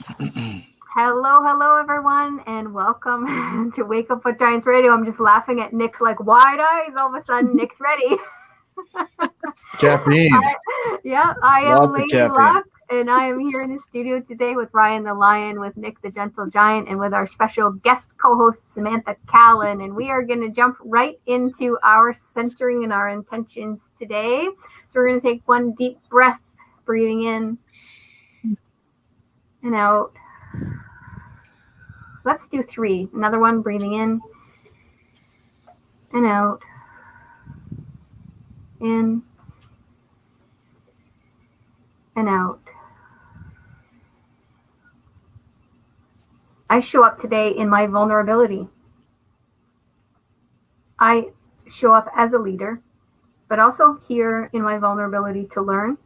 Hello, everyone, and welcome to Wake Up with Giants Radio. I'm just laughing at Nick's like wide eyes. All of a sudden, Nick's ready. Caffeine. I am Lots of Lady caffeine. Luck, and I am here in the studio today with Ryan the Lion, with Nick the Gentle Giant, and with our special guest co-host Samantha Callen. And we are going to jump right into our centering and our intentions today. So we're going to take one deep breath, breathing in and out. Let's do 3. Another one, breathing in and out. In and out. I show up today in my vulnerability. I show up as a leader, but also here in my vulnerability to learn,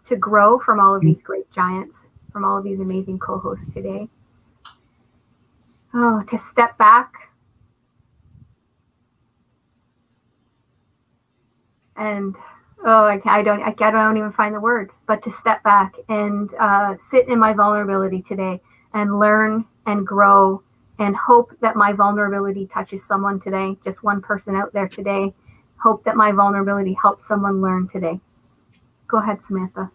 to grow from all of these great giants, from all of these amazing co-hosts today. To step back and I don't even find the words, but to step back and sit in my vulnerability today and learn and grow and hope that my vulnerability touches someone today, just one person out there today. Hope that my vulnerability helps someone learn today. Go ahead, Samantha.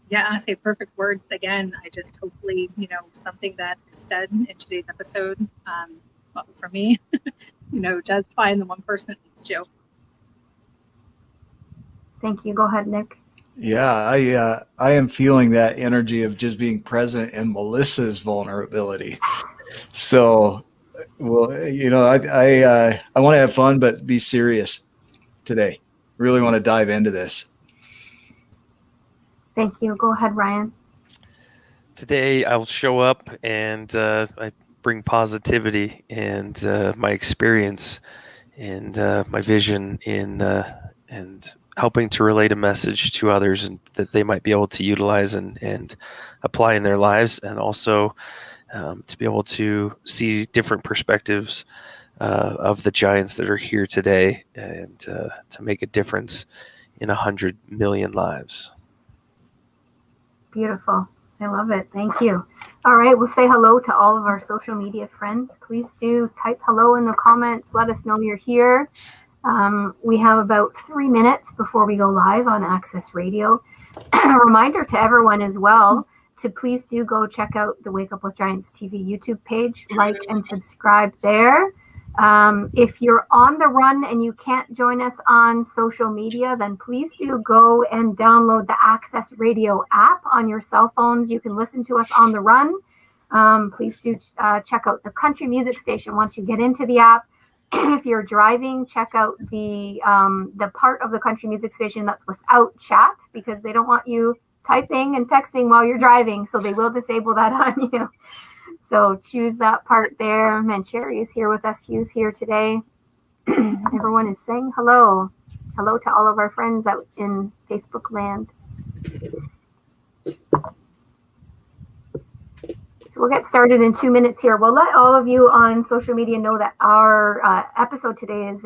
Yeah, I say perfect words again. I just hopefully, something that is said in today's episode, for me, does find the one person it needs to. Thank you. Go ahead, Nick. Yeah, I am feeling that energy of just being present in Melissa's vulnerability. So, well, I want to have fun, but be serious today. Really want to dive into this. Thank you. Go ahead, Ryan. Today I'll show up and I bring positivity and my experience and my vision in and helping to relate a message to others and that they might be able to utilize and apply in their lives, and also to be able to see different perspectives of the giants that are here today, and to make a difference in 100 million lives. Beautiful. I love it. Thank you. All right. We'll say hello to all of our social media friends. Please do type hello in the comments. Let us know you're here. We have about 3 minutes before we go live on Access Radio. A reminder to everyone as well to please do go check out the Wake Up with Giants TV YouTube page, like and subscribe there. If you're on the run and you can't join us on social media, then please do go and download the Access Radio app on your cell phones. You can listen to us on the run. Please do check out the country music station once you get into the app. If you're driving, check out the part of the country music station that's without chat, because they don't want you typing and texting while you're driving, so they will disable that on you. So choose that part there. And Cherry is here with us. Hugh's here today. Everyone is saying hello. Hello to all of our friends out in Facebook land. So we'll get started in 2 minutes here. We'll let all of you on social media know that our episode today is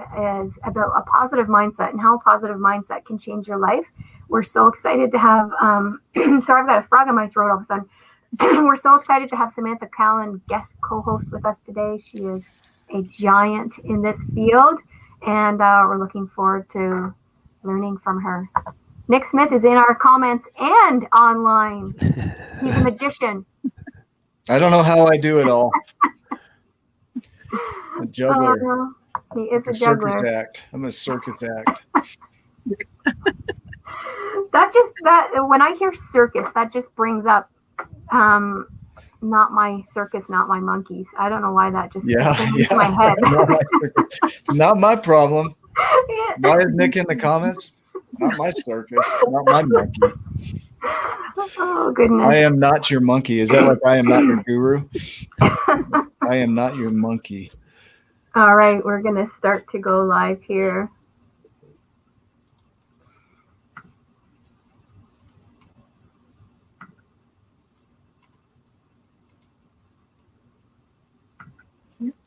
about a positive mindset and how a positive mindset can change your life. We're so excited to have, sorry, I've got a frog in my throat all of a sudden. We're so excited to have Samantha Callen guest co-host with us today. She is a giant in this field, and we're looking forward to learning from her. Nick Smith is in our comments and online. He's a magician. I don't know how I do it all. A juggler. He is a juggler. Circus act. I'm a circus act. When I hear circus, that just brings up not my circus, not my monkeys. I don't know why that just came into my head. Not my problem. Yeah. Why is Nick in the comments? Not my circus, not my monkey. Oh, goodness. I am not your monkey. Is that like I am not your guru? I am not your monkey. All right, we're going to start to go live here.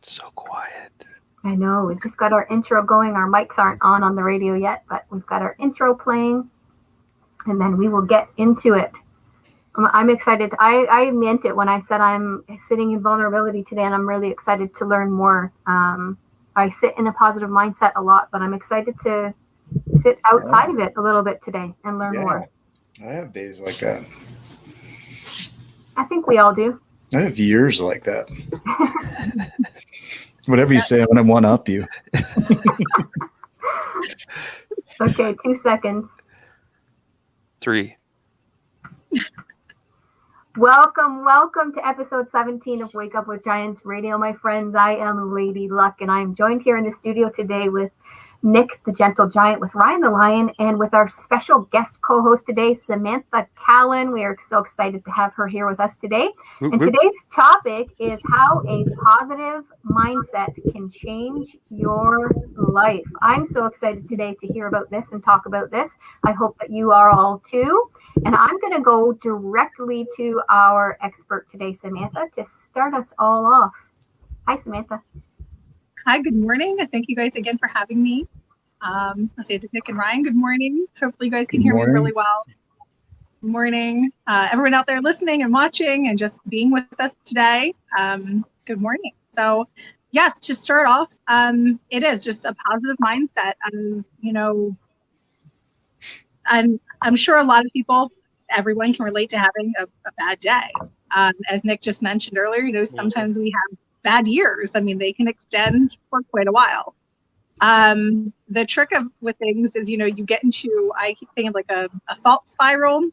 So quiet. I know. We've just got our intro going. Our mics aren't on the radio yet, but we've got our intro playing, and then we will get into it. I'm excited. I meant it when I said I'm sitting in vulnerability today, and I'm really excited to learn more. I sit in a positive mindset a lot, but I'm excited to sit outside of it a little bit today and learn more. I have days like that. I think we all do. I have years like that. Whatever you say, I'm going to one-up you. Okay, 2 seconds. 3. Welcome to episode 17 of Wake Up with Giants Radio, my friends. I am Lady Luck, and I'm joined here in the studio today with Nick, the Gentle Giant, with Ryan the Lion, and with our special guest co-host today, Samantha Callen. We are so excited to have her here with us today. And today's topic is how a positive mindset can change your life. I'm so excited today to hear about this and talk about this. I hope that you are all too. And I'm going to go directly to our expert today, Samantha, to start us all off. Hi, Samantha. Hi, good morning. Thank you guys again for having me. I'll say to Nick and Ryan, good morning. Hopefully you guys can hear me really well. Good morning. Everyone out there listening and watching and just being with us today. Good morning. So yes, to start off, it is just a positive mindset. And I'm sure a lot of people, everyone can relate to having a bad day. As Nick just mentioned earlier, sometimes we have bad years. I mean, they can extend for quite a while. The trick with things is, you get into, I keep thinking like a thought spiral,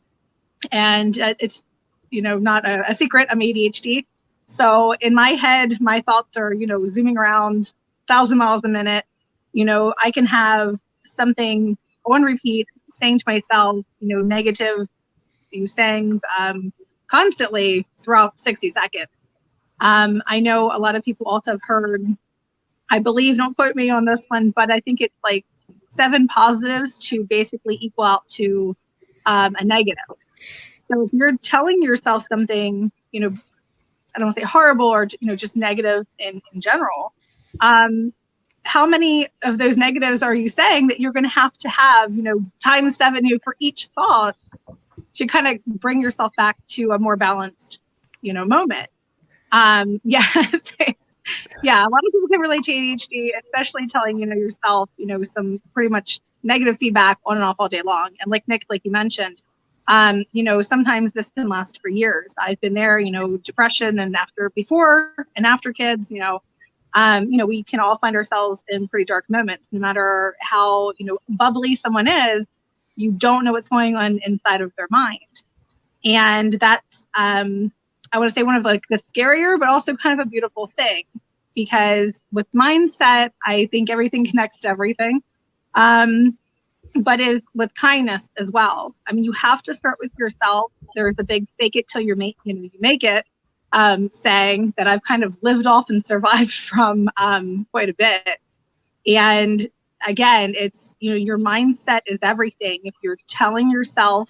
and it's, not a secret. I'm ADHD. So in my head, my thoughts are, zooming around 1,000 miles a minute. I can have something on repeat, saying to myself, negative sayings constantly throughout 60 seconds. I know a lot of people also have heard, I believe, don't quote me on this one, but I think it's like 7 positives to basically equal out to a negative. So if you're telling yourself something, I don't want to say horrible or, just negative in general, how many of those negatives are you saying that you're going to have, times 7 for each thought to kind of bring yourself back to a more balanced, moment? Yeah, a lot of people can relate to ADHD, especially telling, yourself, some pretty much negative feedback on and off all day long. And like Nick, like you mentioned, sometimes this can last for years. I've been there, depression and before and after kids, we can all find ourselves in pretty dark moments. No matter how, bubbly someone is, you don't know what's going on inside of their mind. And that's, I want to say one of like the scarier, but also kind of a beautiful thing, because with mindset, I think everything connects to everything. But is with kindness as well. I mean, you have to start with yourself. There's a big fake it till you make it saying that I've kind of lived off and survived from quite a bit. And again, it's, your mindset is everything. If you're telling yourself,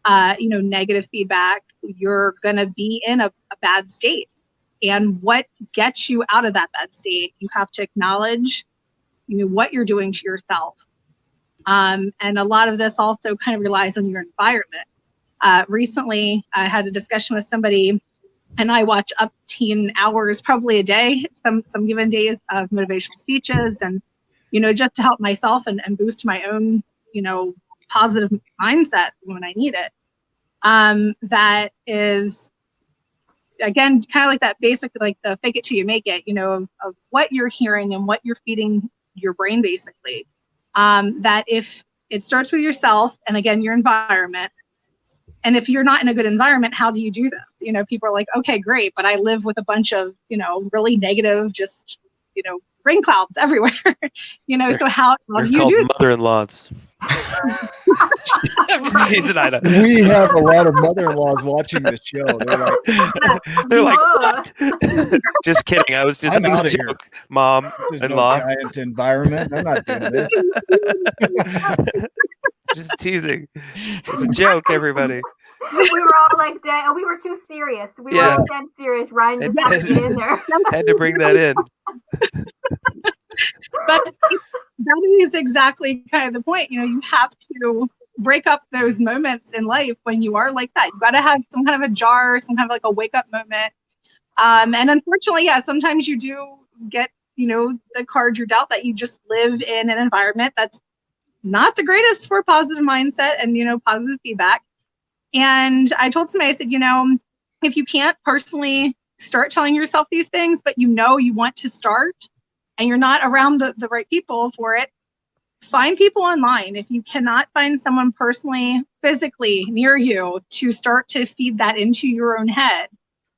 negative feedback, you're going to be in a bad state. And what gets you out of that bad state, you have to acknowledge, what you're doing to yourself. And a lot of this also kind of relies on your environment. Recently, I had a discussion with somebody, and I watch up to 10 hours probably a day, some given days of motivational speeches, and, just to help myself and boost my own, positive mindset when I need it. That is, again, kind of like that basic, like the fake it till you make it, of what you're hearing and what you're feeding your brain, basically. That if it starts with yourself and, again, your environment, and if you're not in a good environment, how do you do this? People are like, okay, great, but I live with a bunch of, really negative, just, rain clouds everywhere. So how do you do mother-in-laws? We have a lot of mother-in-laws watching this show. They're like, what? Just kidding. I was just I'm out of joke, here. Mom-in-law. No giant environment. I'm not doing this. Just teasing. It's a joke, everybody. We were all like dead. We were too serious. We were all dead serious. Ryan just had to get in there. Had to bring that in. But that is exactly kind of the point. You have to break up those moments in life when you are like that. You got to have some kind of a jar, some kind of like a wake up moment. And unfortunately, yeah, sometimes you do get, the card you're dealt that you just live in an environment that's not the greatest for positive mindset and, positive feedback. And I told somebody, I said, if you can't personally start telling yourself these things, but you want to start and you're not around the right people for it, find people online. If you cannot find someone personally, physically near you to start to feed that into your own head,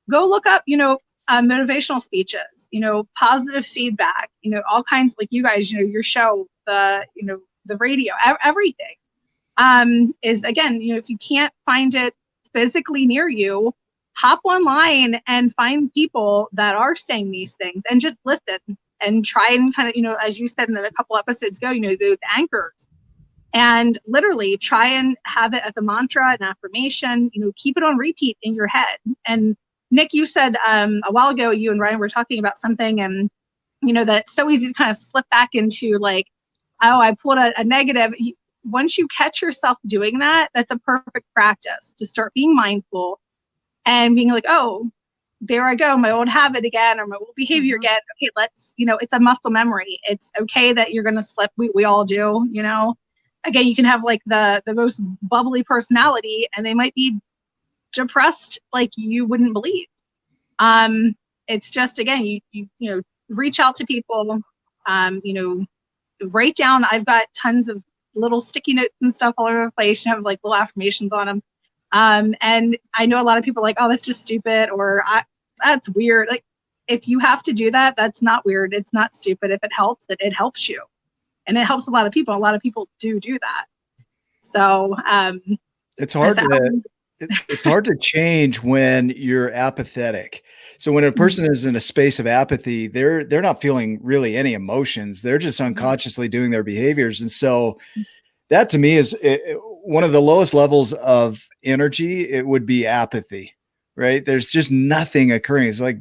go look up, motivational speeches, positive feedback, all kinds, like you guys, your show, the radio, everything. Is again, if you can't find it physically near you, hop online and find people that are saying these things and just listen and try and kind of, as you said in a couple episodes ago, those anchors, and literally try and have it as a mantra, an affirmation, keep it on repeat in your head. And Nick, you said a while ago, you and Ryan were talking about something, and that it's so easy to kind of slip back into like, oh, I pulled a negative. Once you catch yourself doing that, that's a perfect practice to start being mindful and being like, oh, there I go, my old habit again, or my old behavior again. Okay, let's, it's a muscle memory. It's okay that you're going to slip. We all do, Again, you can have like the most bubbly personality and they might be depressed like you wouldn't believe. It's just, again, you reach out to people, write down. I've got tons of little sticky notes and stuff all over the place. You have like little affirmations on them. And I know a lot of people are like, oh, that's just stupid, or that's weird. Like, if you have to do that, that's not weird. It's not stupid. If it helps, it helps you. And it helps a lot of people. A lot of people do that. So it's hard it's hard to change when you're apathetic. So when a person is in a space of apathy, they're not feeling really any emotions. They're just unconsciously doing their behaviors. And so that to me is one of the lowest levels of energy. It would be apathy, right? There's just nothing occurring. It's like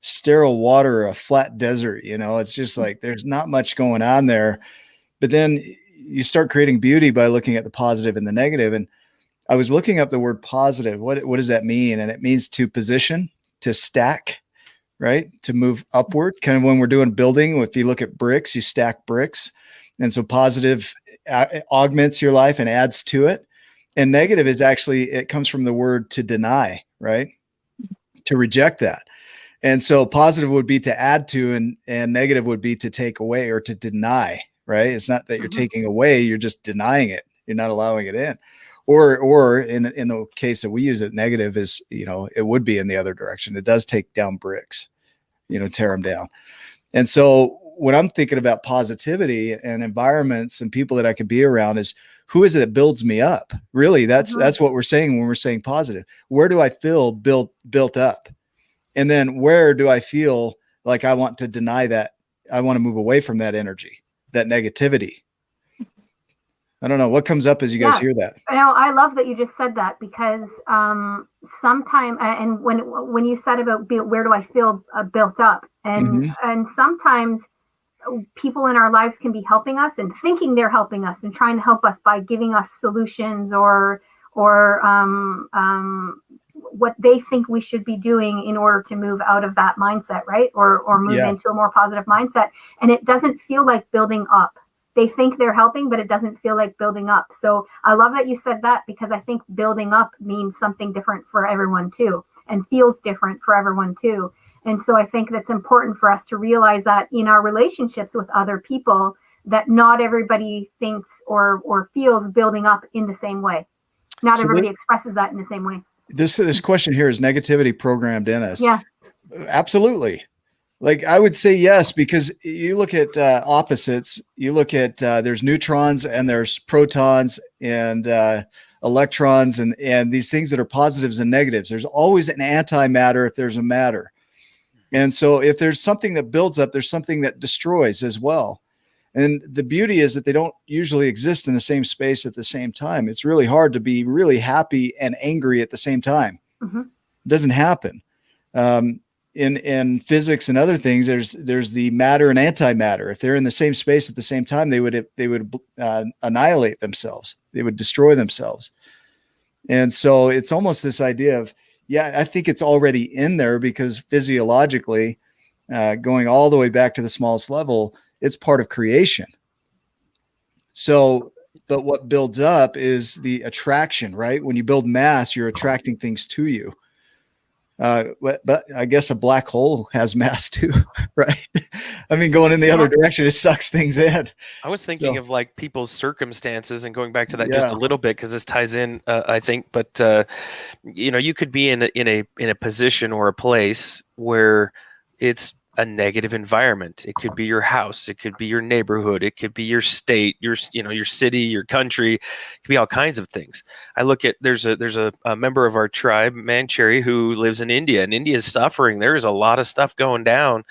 sterile water, or a flat desert. It's just like, there's not much going on there, but then you start creating beauty by looking at the positive and the negative. And I was looking up the word positive. What does that mean? And it means to position, to stack, right? To move upward. Kind of when we're doing building, if you look at bricks, you stack bricks. And so positive augments your life and adds to it. And negative is actually, it comes from the word to deny, right? To reject that. And so positive would be to add to, and negative would be to take away or to deny, right? It's not that you're taking away, you're just denying it. You're not allowing it in. Or in the case that we use it, negative is, it would be in the other direction. It does take down bricks, tear them down. And so when I'm thinking about positivity and environments and people that I could be around, is who is it that builds me up? Really, that's what we're saying when we're saying positive. Where do I feel built up? And then where do I feel like I want to deny that? I want to move away from that energy, that negativity. I don't know what comes up as you guys hear that. I love that you just said that, because sometime, and when you said about where do I feel built up, and sometimes people in our lives can be helping us and thinking they're helping us and trying to help us by giving us solutions or what they think we should be doing in order to move out of that mindset, right? Or move into a more positive mindset. And it doesn't feel like building up. They think they're helping, but it doesn't feel like building up. So I love that you said that, because I think building up means something different for everyone too, and feels different for everyone too. And so I think that's important for us to realize that in our relationships with other people, that not everybody thinks or feels building up in the same way. Not everybody expresses that in the same way. This question here, is negativity programmed in us? Yeah, absolutely. Like I would say yes, because you look at opposites. You look at there's neutrons and there's protons and electrons and these things that are positives and negatives. There's always an antimatter if there's a matter. And so if there's something that builds up, there's something that destroys as well. And the beauty is that they don't usually exist in the same space at the same time. It's really hard to be really happy and angry at the same time. It doesn't happen. in physics and other things, there's the matter and antimatter. If they're in the same space at the same time, they would annihilate themselves. They would destroy themselves. And so it's almost this idea of, yeah, I think it's already in there because physiologically, going all the way back to the smallest level, it's part of creation. So, but what builds up is the attraction, right? When you build mass, you're attracting things to you. But I guess a black hole has mass too, right? I mean, going in the other direction, it sucks things in. I was thinking of like people's circumstances and going back to that just a little bit because this ties in, I think. But you could be in a position or a place where it's a negative environment. It could be your house, it could be your neighborhood, it could be your state, your city, your country. It could be all kinds of things. I look at there's a member of our tribe, Mancheri, who lives in India, and India is suffering. There's a lot of stuff going down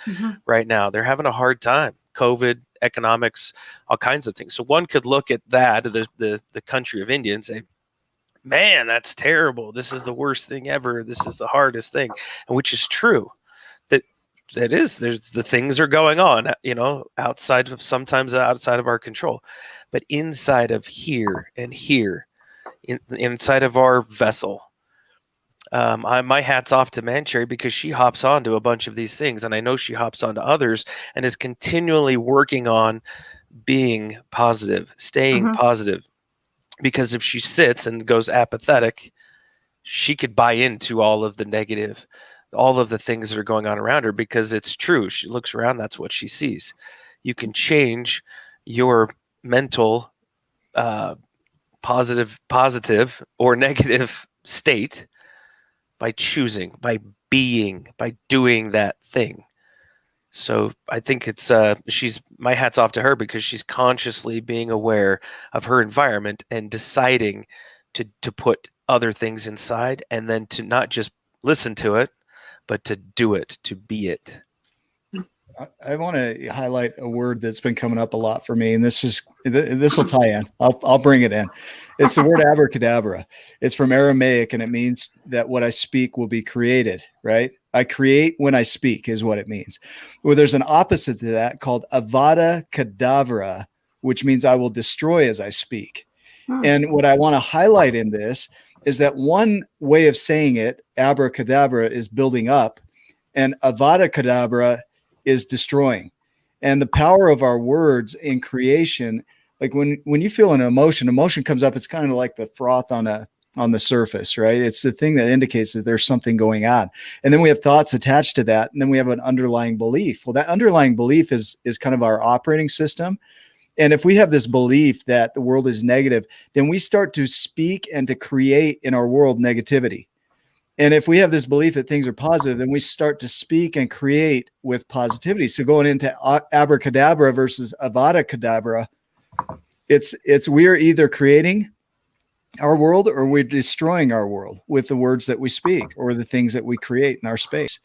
right now. They're having a hard time. COVID, economics, all kinds of things. So one could look at that, the country of India, and say, man, that's terrible. This is the worst thing ever. This is the hardest thing, and which is true. There's the things are going on, sometimes outside of our control, but inside of here and here, inside of our vessel. My hat's off to Mancheri because she hops onto a bunch of these things, and I know she hops onto others and is continually working on being positive, staying positive. Because if she sits and goes apathetic, she could buy into all of the negative, all of the things that are going on around her, because it's true. She looks around, that's what she sees. You can change your mental positive or negative state by choosing, by being, by doing that thing. So I think it's my hat's off to her because she's consciously being aware of her environment and deciding to put other things inside, and then to not just listen to it, but to do it, to be it. I want to highlight a word that's been coming up a lot for me, and this will tie in. I'll bring it in. It's the word abracadabra. It's from Aramaic, and it means that what I speak will be created, right? I create when I speak is what it means. Well, there's an opposite to that called avada kedavra, which means I will destroy as I speak. And what I want to highlight in this is that one way of saying it, abracadabra, is building up, and avada kedavra is destroying. And the power of our words in creation, like when you feel an emotion comes up, it's kind of like the froth on the surface, right? It's the thing that indicates that there's something going on. And then we have thoughts attached to that, and then we have an underlying belief. Well, that underlying belief is kind of our operating system. And if we have this belief that the world is negative, then we start to speak and to create in our world negativity. And if we have this belief that things are positive, then we start to speak and create with positivity. So going into abracadabra versus avada kedavra, it's we're either creating our world or we're destroying our world with the words that we speak or the things that we create in our space.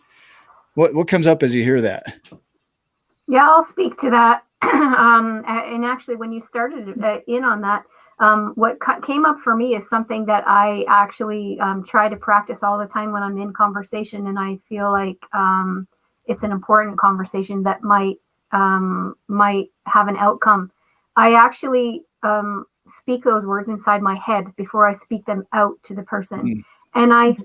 What comes up as you hear that? Yeah, I'll speak to that. And actually, when you started in on that, what came up for me is something that I actually try to practice all the time when I'm in conversation, and I feel like it's an important conversation that might have an outcome. I actually speak those words inside my head before I speak them out to the person, and I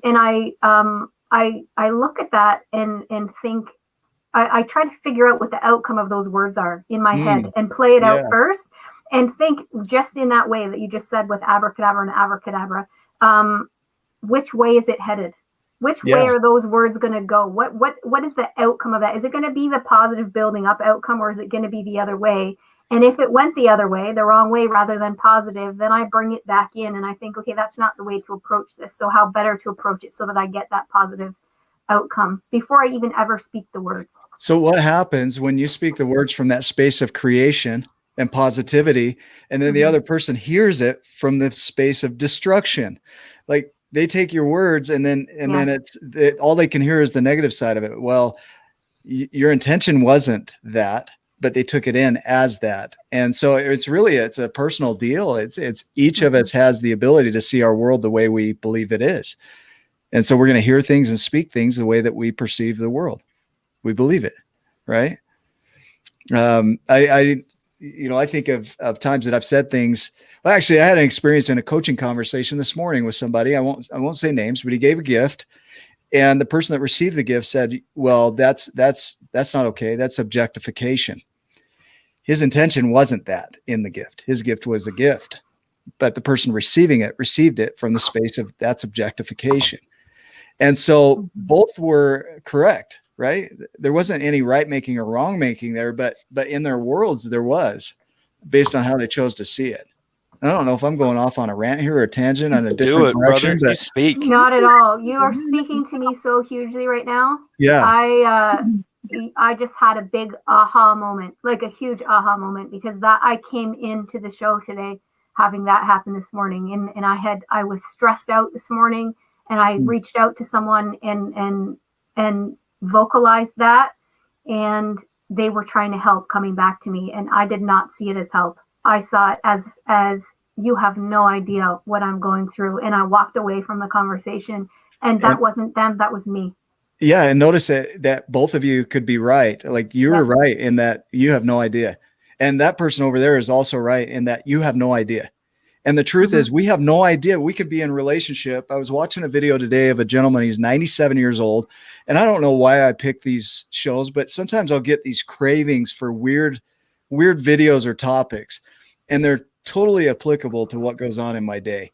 look at that and think. I try to figure out what the outcome of those words are in my head and play it out first and think just in that way that you just said with abracadabra and abracadabra. Which way is it headed? Which way are those words going to go? What is the outcome of that? Is it going to be the positive building up outcome, or is it going to be the other way? And if it went the other way, the wrong way rather than positive, then I bring it back in and I think, okay, that's not the way to approach this. So how better to approach it so that I get that positive outcome before I even ever speak the words. So what happens when you speak the words from that space of creation and positivity, and then the other person hears it from the space of destruction? Like they take your words and then all they can hear is the negative side of it. Well, your intention wasn't that, but they took it in as that. And so it's a personal deal. It's each of us has the ability to see our world the way we believe it is. And so we're going to hear things and speak things the way that we perceive the world. we believe it, right? I think of times that I've said things. Well, actually, I had an experience in a coaching conversation this morning with somebody. I won't say names, but he gave a gift, and the person that received the gift said, "Well, that's not okay. That's objectification." His intention wasn't that in the gift. His gift was a gift, but the person receiving it received it from the space of that's objectification. And so both were correct, right? There wasn't any right making or wrong making there, but in their worlds, there was, based on how they chose to see it. I don't know if I'm going off on a rant here or a tangent on a different Do it, direction, brother. but You speak. Not at all. You are speaking to me so hugely right now. yeah, I just had a big aha moment, like a huge aha moment, because that I came into the show today having that happen this morning, and I was stressed out this morning, and I reached out to someone and vocalized that, and they were trying to help coming back to me, and I did not see it as help. I saw it as you have no idea what I'm going through, and I walked away from the conversation, and that wasn't them, that was me. Yeah. And notice that both of you could be right. Like you were right in that you have no idea. And that person over there is also right in that you have no idea. And the truth is we have no idea. We could be in a relationship. I was watching a video today of a gentleman. He's 97 years old. And I don't know why I pick these shows, but sometimes I'll get these cravings for weird videos or topics. And they're totally applicable to what goes on in my day.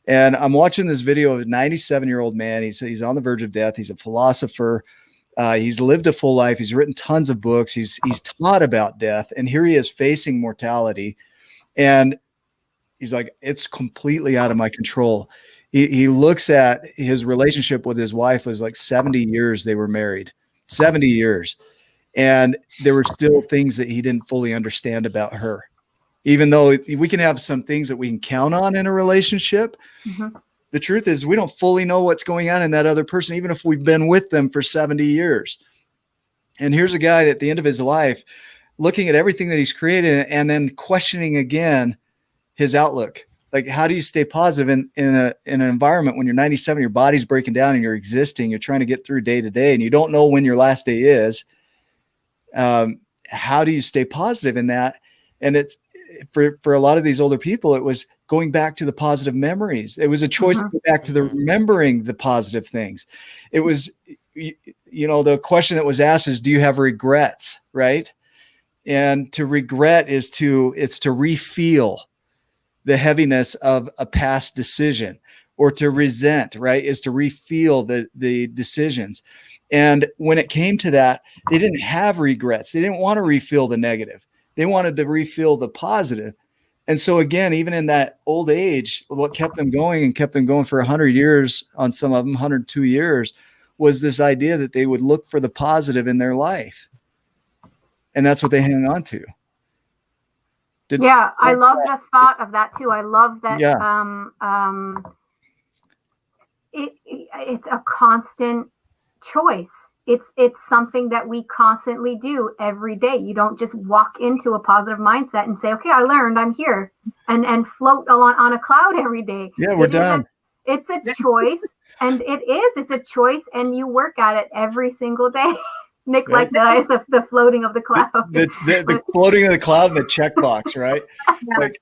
And I'm watching this video of a 97-year-old man. He's on the verge of death. He's a philosopher. He's lived a full life. He's written tons of books. He's taught about death. And here he is facing mortality. And he's like, it's completely out of my control. He looks at his relationship with his wife was like 70 years they were married, 70 years. And there were still things that he didn't fully understand about her. Even though we can have some things that we can count on in a relationship, the truth is we don't fully know what's going on in that other person, even if we've been with them for 70 years. And here's a guy at the end of his life looking at everything that he's created and then questioning again his outlook. Like, how do you stay positive in an environment when you're 97, your body's breaking down and you're existing, you're trying to get through day to day and you don't know when your last day is. How do you stay positive in that? And it's for a lot of these older people, it was going back to the positive memories. It was a choice to go back to the remembering the positive things. It was, the question that was asked is, do you have regrets? Right. And to regret it's to refeel the heaviness of a past decision, or to resent, right, is to refeel the decisions. And when it came to that, they didn't have regrets. They didn't want to refeel the negative. They wanted to refeel the positive. And so again, even in that old age, what kept them going for 100 years on some of them, 102 years, was this idea that they would look for the positive in their life. And that's what they hang on to. I love the thought of that too. I love that. It's a constant choice. It's something that we constantly do every day. You don't just walk into a positive mindset and say, okay, I learned, I'm here, and float on a cloud every day. Yeah, we're done. It's a choice, and it's a choice, and you work at it every single day. Nick, like the floating of the cloud. The floating of the cloud and the checkbox, right? Yeah. Like,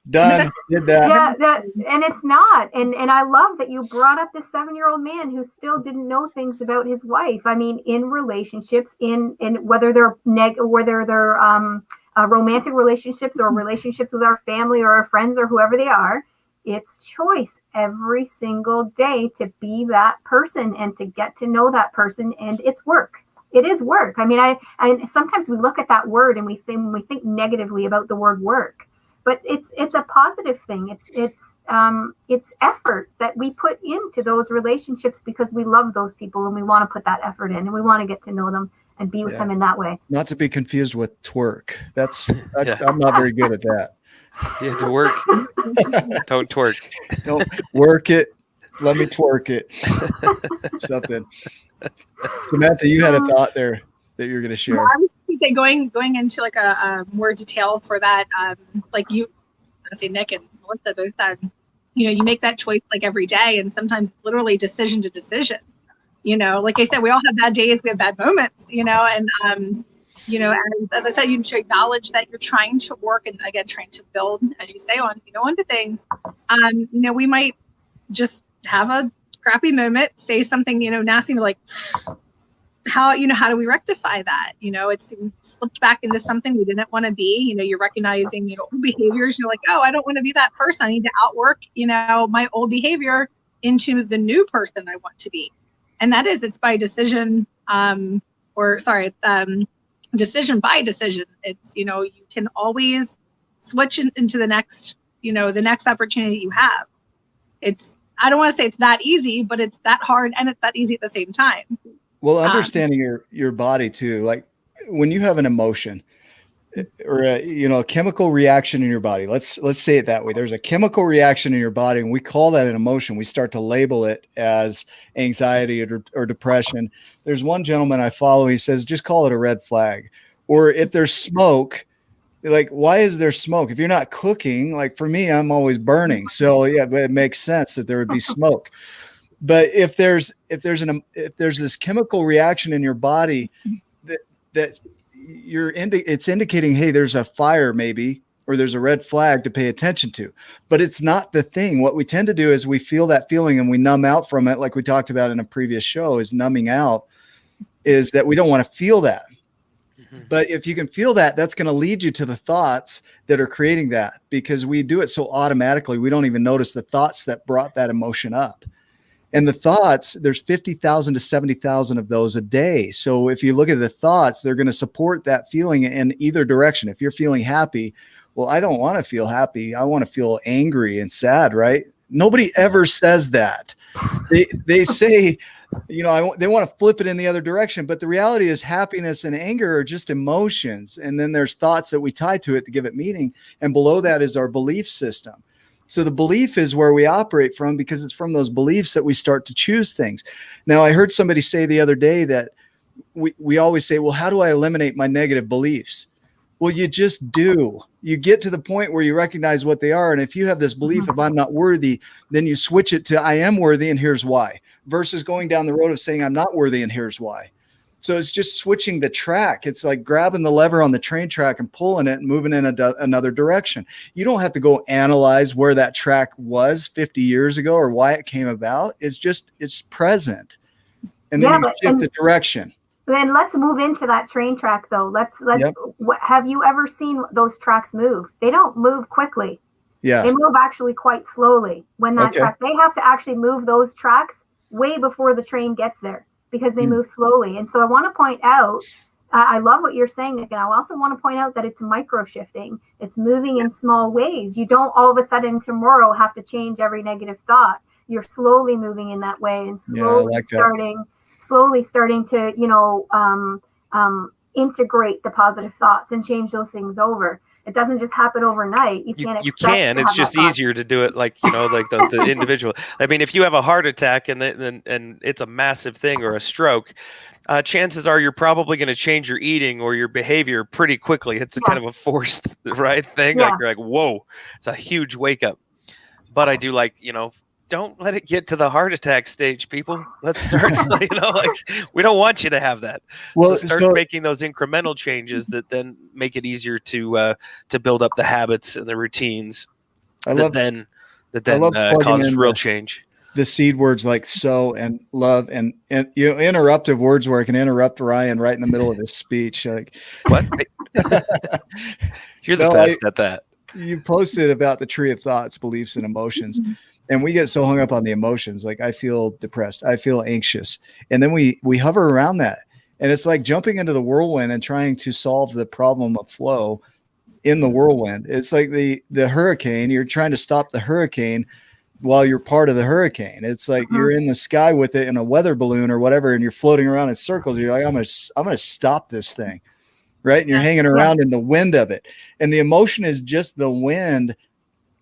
done, did that. Yeah, and it's not. And I love that you brought up this 7-year-old man who still didn't know things about his wife. I mean, in relationships, in whether they're romantic relationships or relationships with our family or our friends or whoever they are, it's choice every single day to be that person and to get to know that person, and it's work. It is work. I mean, and sometimes we look at that word and we think negatively about the word work, but it's a positive thing. It's effort that we put into those relationships because we love those people and we want to put that effort in and we want to get to know them and be with them in that way. Not to be confused with twerk. I'm not very good at that. You have to work. Don't twerk. Don't work it. Let me twerk it. Something. Samantha, you had a thought there that you're going to share. Well, I was going into like a more detail for that. Like I say Nick and Melissa both said, you make that choice like every day, and sometimes literally decision to decision. Like I said, we all have bad days, we have bad moments, and and as I said, you should acknowledge that you're trying to work and again trying to build, as you say, onto things. We might just have a crappy moment, say something, nasty, like how do we rectify that? It's slipped back into something we didn't want to be. You're recognizing, behaviors. You're like, oh, I don't want to be that person. I need to outwork, my old behavior into the new person I want to be. And it's by decision, decision by decision. It's, you can always switch into the next, the next opportunity you have. I don't want to say it's that easy, but it's that hard and it's that easy at the same time. Well, understanding your body too, like when you have an emotion or a chemical reaction in your body, let's say it that way. There's a chemical reaction in your body, and we call that an emotion. We start to label it as anxiety or depression. There's one gentleman I follow. He says, just call it a red flag. Or if there's smoke, like, why is there smoke? If you're not cooking, like for me, I'm always burning. So yeah, but it makes sense that there would be smoke. But if there's this chemical reaction in your body that it's indicating, hey, there's a fire maybe, or there's a red flag to pay attention to, but it's not the thing. What we tend to do is we feel that feeling and we numb out from it. Like we talked about in a previous show, is numbing out, is that we don't want to feel that. But if you can feel that, that's going to lead you to the thoughts that are creating that, because we do it so automatically. We don't even notice the thoughts that brought that emotion up. And the thoughts, there's 50,000 to 70,000 of those a day. So if you look at the thoughts, they're going to support that feeling in either direction. If you're feeling happy, well, I don't want to feel happy. I want to feel angry and sad, right? Nobody ever says that. They say, they want to flip it in the other direction. But the reality is happiness and anger are just emotions. And then there's thoughts that we tie to it to give it meaning. And below that is our belief system. So the belief is where we operate from, because it's from those beliefs that we start to choose things. Now, I heard somebody say the other day that we always say, well, how do I eliminate my negative beliefs? Well, you just do. You get to the point where you recognize what they are. And if you have this belief of I'm not worthy, then you switch it to I am worthy and here's why, versus going down the road of saying I'm not worthy and here's why. So it's just switching the track. It's like grabbing the lever on the train track and pulling it and moving in another direction. You don't have to go analyze where that track was 50 years ago or why it came about. It's present. And then you shift the direction. Then let's move into that train track though. Have you ever seen those tracks move? They don't move quickly. Yeah. They move actually quite slowly. When that track, they have to actually move those tracks way before the train gets there, because they move slowly. And so I want to point out, I love what you're saying, Nick, and I also want to point out that it's micro shifting. It's moving in small ways. You don't all of a sudden tomorrow have to change every negative thought. You're slowly moving in that way and slowly starting to, integrate the positive thoughts and change those things over. It doesn't just happen overnight. You can't. It's just easier to do it, like the individual. I mean, if you have a heart attack and it's a massive thing, or a stroke, chances are you're probably going to change your eating or your behavior pretty quickly. It's a kind of a forced right thing. Yeah. Like you're like, whoa, it's a huge wake up. But I do don't let it get to the heart attack stage, people. Let's start, we don't want you to have that. Well, so start making those incremental changes that then make it easier to build up the habits and the routines that then causes real change. The seed words like so and love and interruptive words where I can interrupt Ryan right in the middle of his speech. Like, what? You're the best at that. You posted about the tree of thoughts, beliefs, and emotions. And we get so hung up on the emotions. Like, I feel depressed, I feel anxious. And then we hover around that. And it's like jumping into the whirlwind and trying to solve the problem of flow in the whirlwind. It's like the hurricane. You're trying to stop the hurricane while you're part of the hurricane. It's like you're in the sky with it in a weather balloon or whatever, and you're floating around in circles. You're like, I'm gonna stop this thing. Right. And you're hanging around in the wind of it. And the emotion is just the wind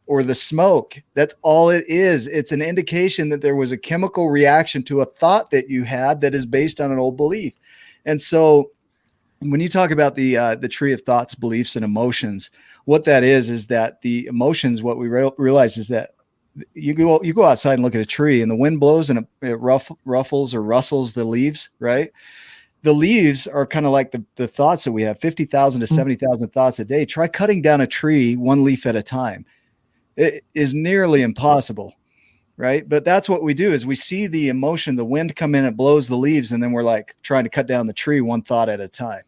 or the smoke. That's all it is. It's an indication that there was a chemical reaction to a thought that you had that is based on an old belief. And so when you talk about the tree of thoughts, beliefs, and emotions, what that is that the emotions, what we realize is that you go outside and look at a tree, and the wind blows and it ruffles or rustles the leaves, right? The leaves are kind of like the thoughts that we have, 50,000 to 70,000 thoughts a day. Try cutting down a tree one leaf at a time. It is nearly impossible, right? But that's what we do, is we see the emotion, the wind come in, it blows the leaves, and then we're like trying to cut down the tree one thought at a time.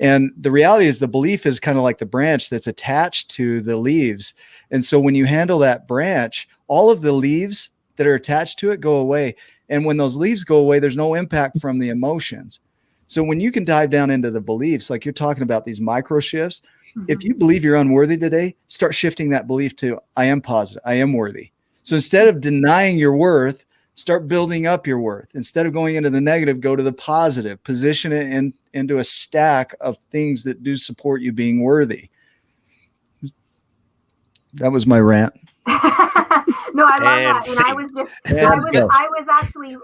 And the reality is the belief is kind of like the branch that's attached to the leaves. And so when you handle that branch, all of the leaves that are attached to it go away. And when those leaves go away, there's no impact from the emotions. So when you can dive down into the beliefs, like you're talking about these micro shifts, if you believe you're unworthy today, start shifting that belief to, I am positive, I am worthy. So instead of denying your worth, start building up your worth. Instead of going into the negative, go to the positive, position it into a stack of things that do support you being worthy. That was my rant. No, I love that. sing. And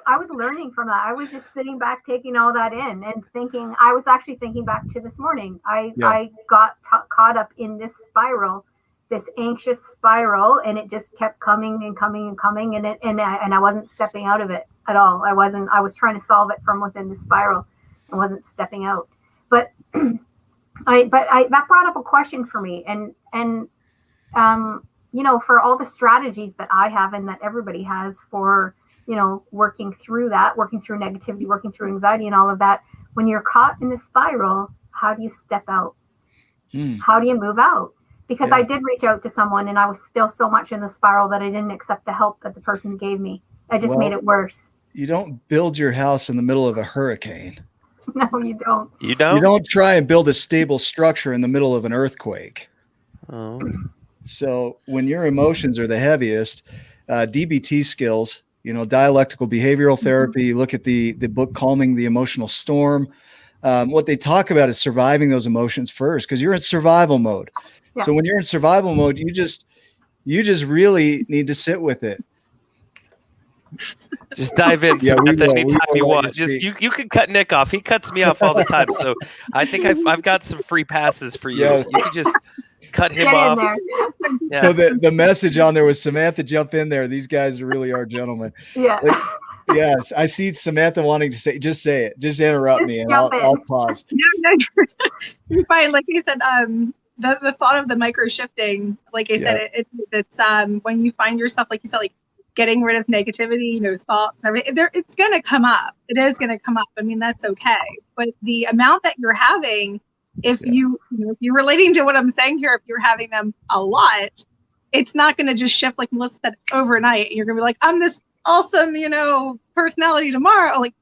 I was learning from that. I was just sitting back, taking all that in and thinking, I was actually thinking back to this morning. I got caught up in this spiral, this anxious spiral, and it just kept coming and coming and coming. And I wasn't stepping out of it at all. I was trying to solve it from within the spiral. I wasn't stepping out. But that brought up a question for me. And for all the strategies that I have and that everybody has for, working through that, working through negativity, working through anxiety and all of that, when you're caught in the spiral, how do you step out? How do you move out? Because I did reach out to someone and I was still so much in the spiral that I didn't accept the help that the person gave me. I just made it worse. You don't build your house in the middle of a hurricane. No, you don't. You don't? You don't try and build a stable structure in the middle of an earthquake. Oh. So when your emotions are the heaviest, DBT skills, dialectical behavioral therapy, look at the book, Calming the Emotional Storm. What they talk about is surviving those emotions first, because you're in survival mode. Yeah. So when you're in survival mode, you just really need to sit with it. Just dive in, Samantha, anytime you want. Just you can cut Nick off. He cuts me off all the time. So I think I've got some free passes for you. Yeah. You can just cut him off. Yeah. So the message on there was, Samantha, jump in there. These guys really are gentlemen. Yeah. Yes, I see Samantha wanting to say it. Just interrupt me and I'll pause. No, you're fine. Like you said, the thought of the micro shifting, like I said, it's when you find yourself, like you said, like getting rid of negativity, thoughts and everything, it's going to come up. It is going to come up. I mean, that's okay. But the amount that you're having, if you're relating to what I'm saying here, if you're having them a lot, it's not going to just shift, like Melissa said, overnight. You're going to be like, I'm this awesome, personality tomorrow. Like,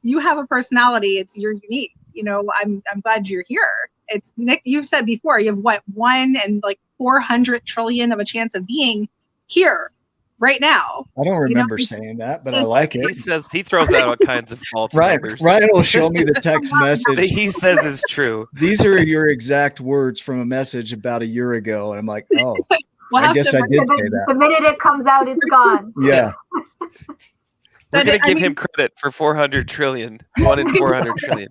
you have a personality. You're unique. I'm glad you're here. It's Nick. You've said before, you have 1 in 400 trillion of a chance of being here right now. I don't remember saying that, but I like it. He throws out all kinds of false numbers. Ryan will show me the text message. He says is true. These are your exact words from a message about a year ago. And I'm like, oh, I guess I did say that. The minute it comes out, it's gone. Yeah. We're going to give him credit for 400 trillion. 1 in 400 trillion.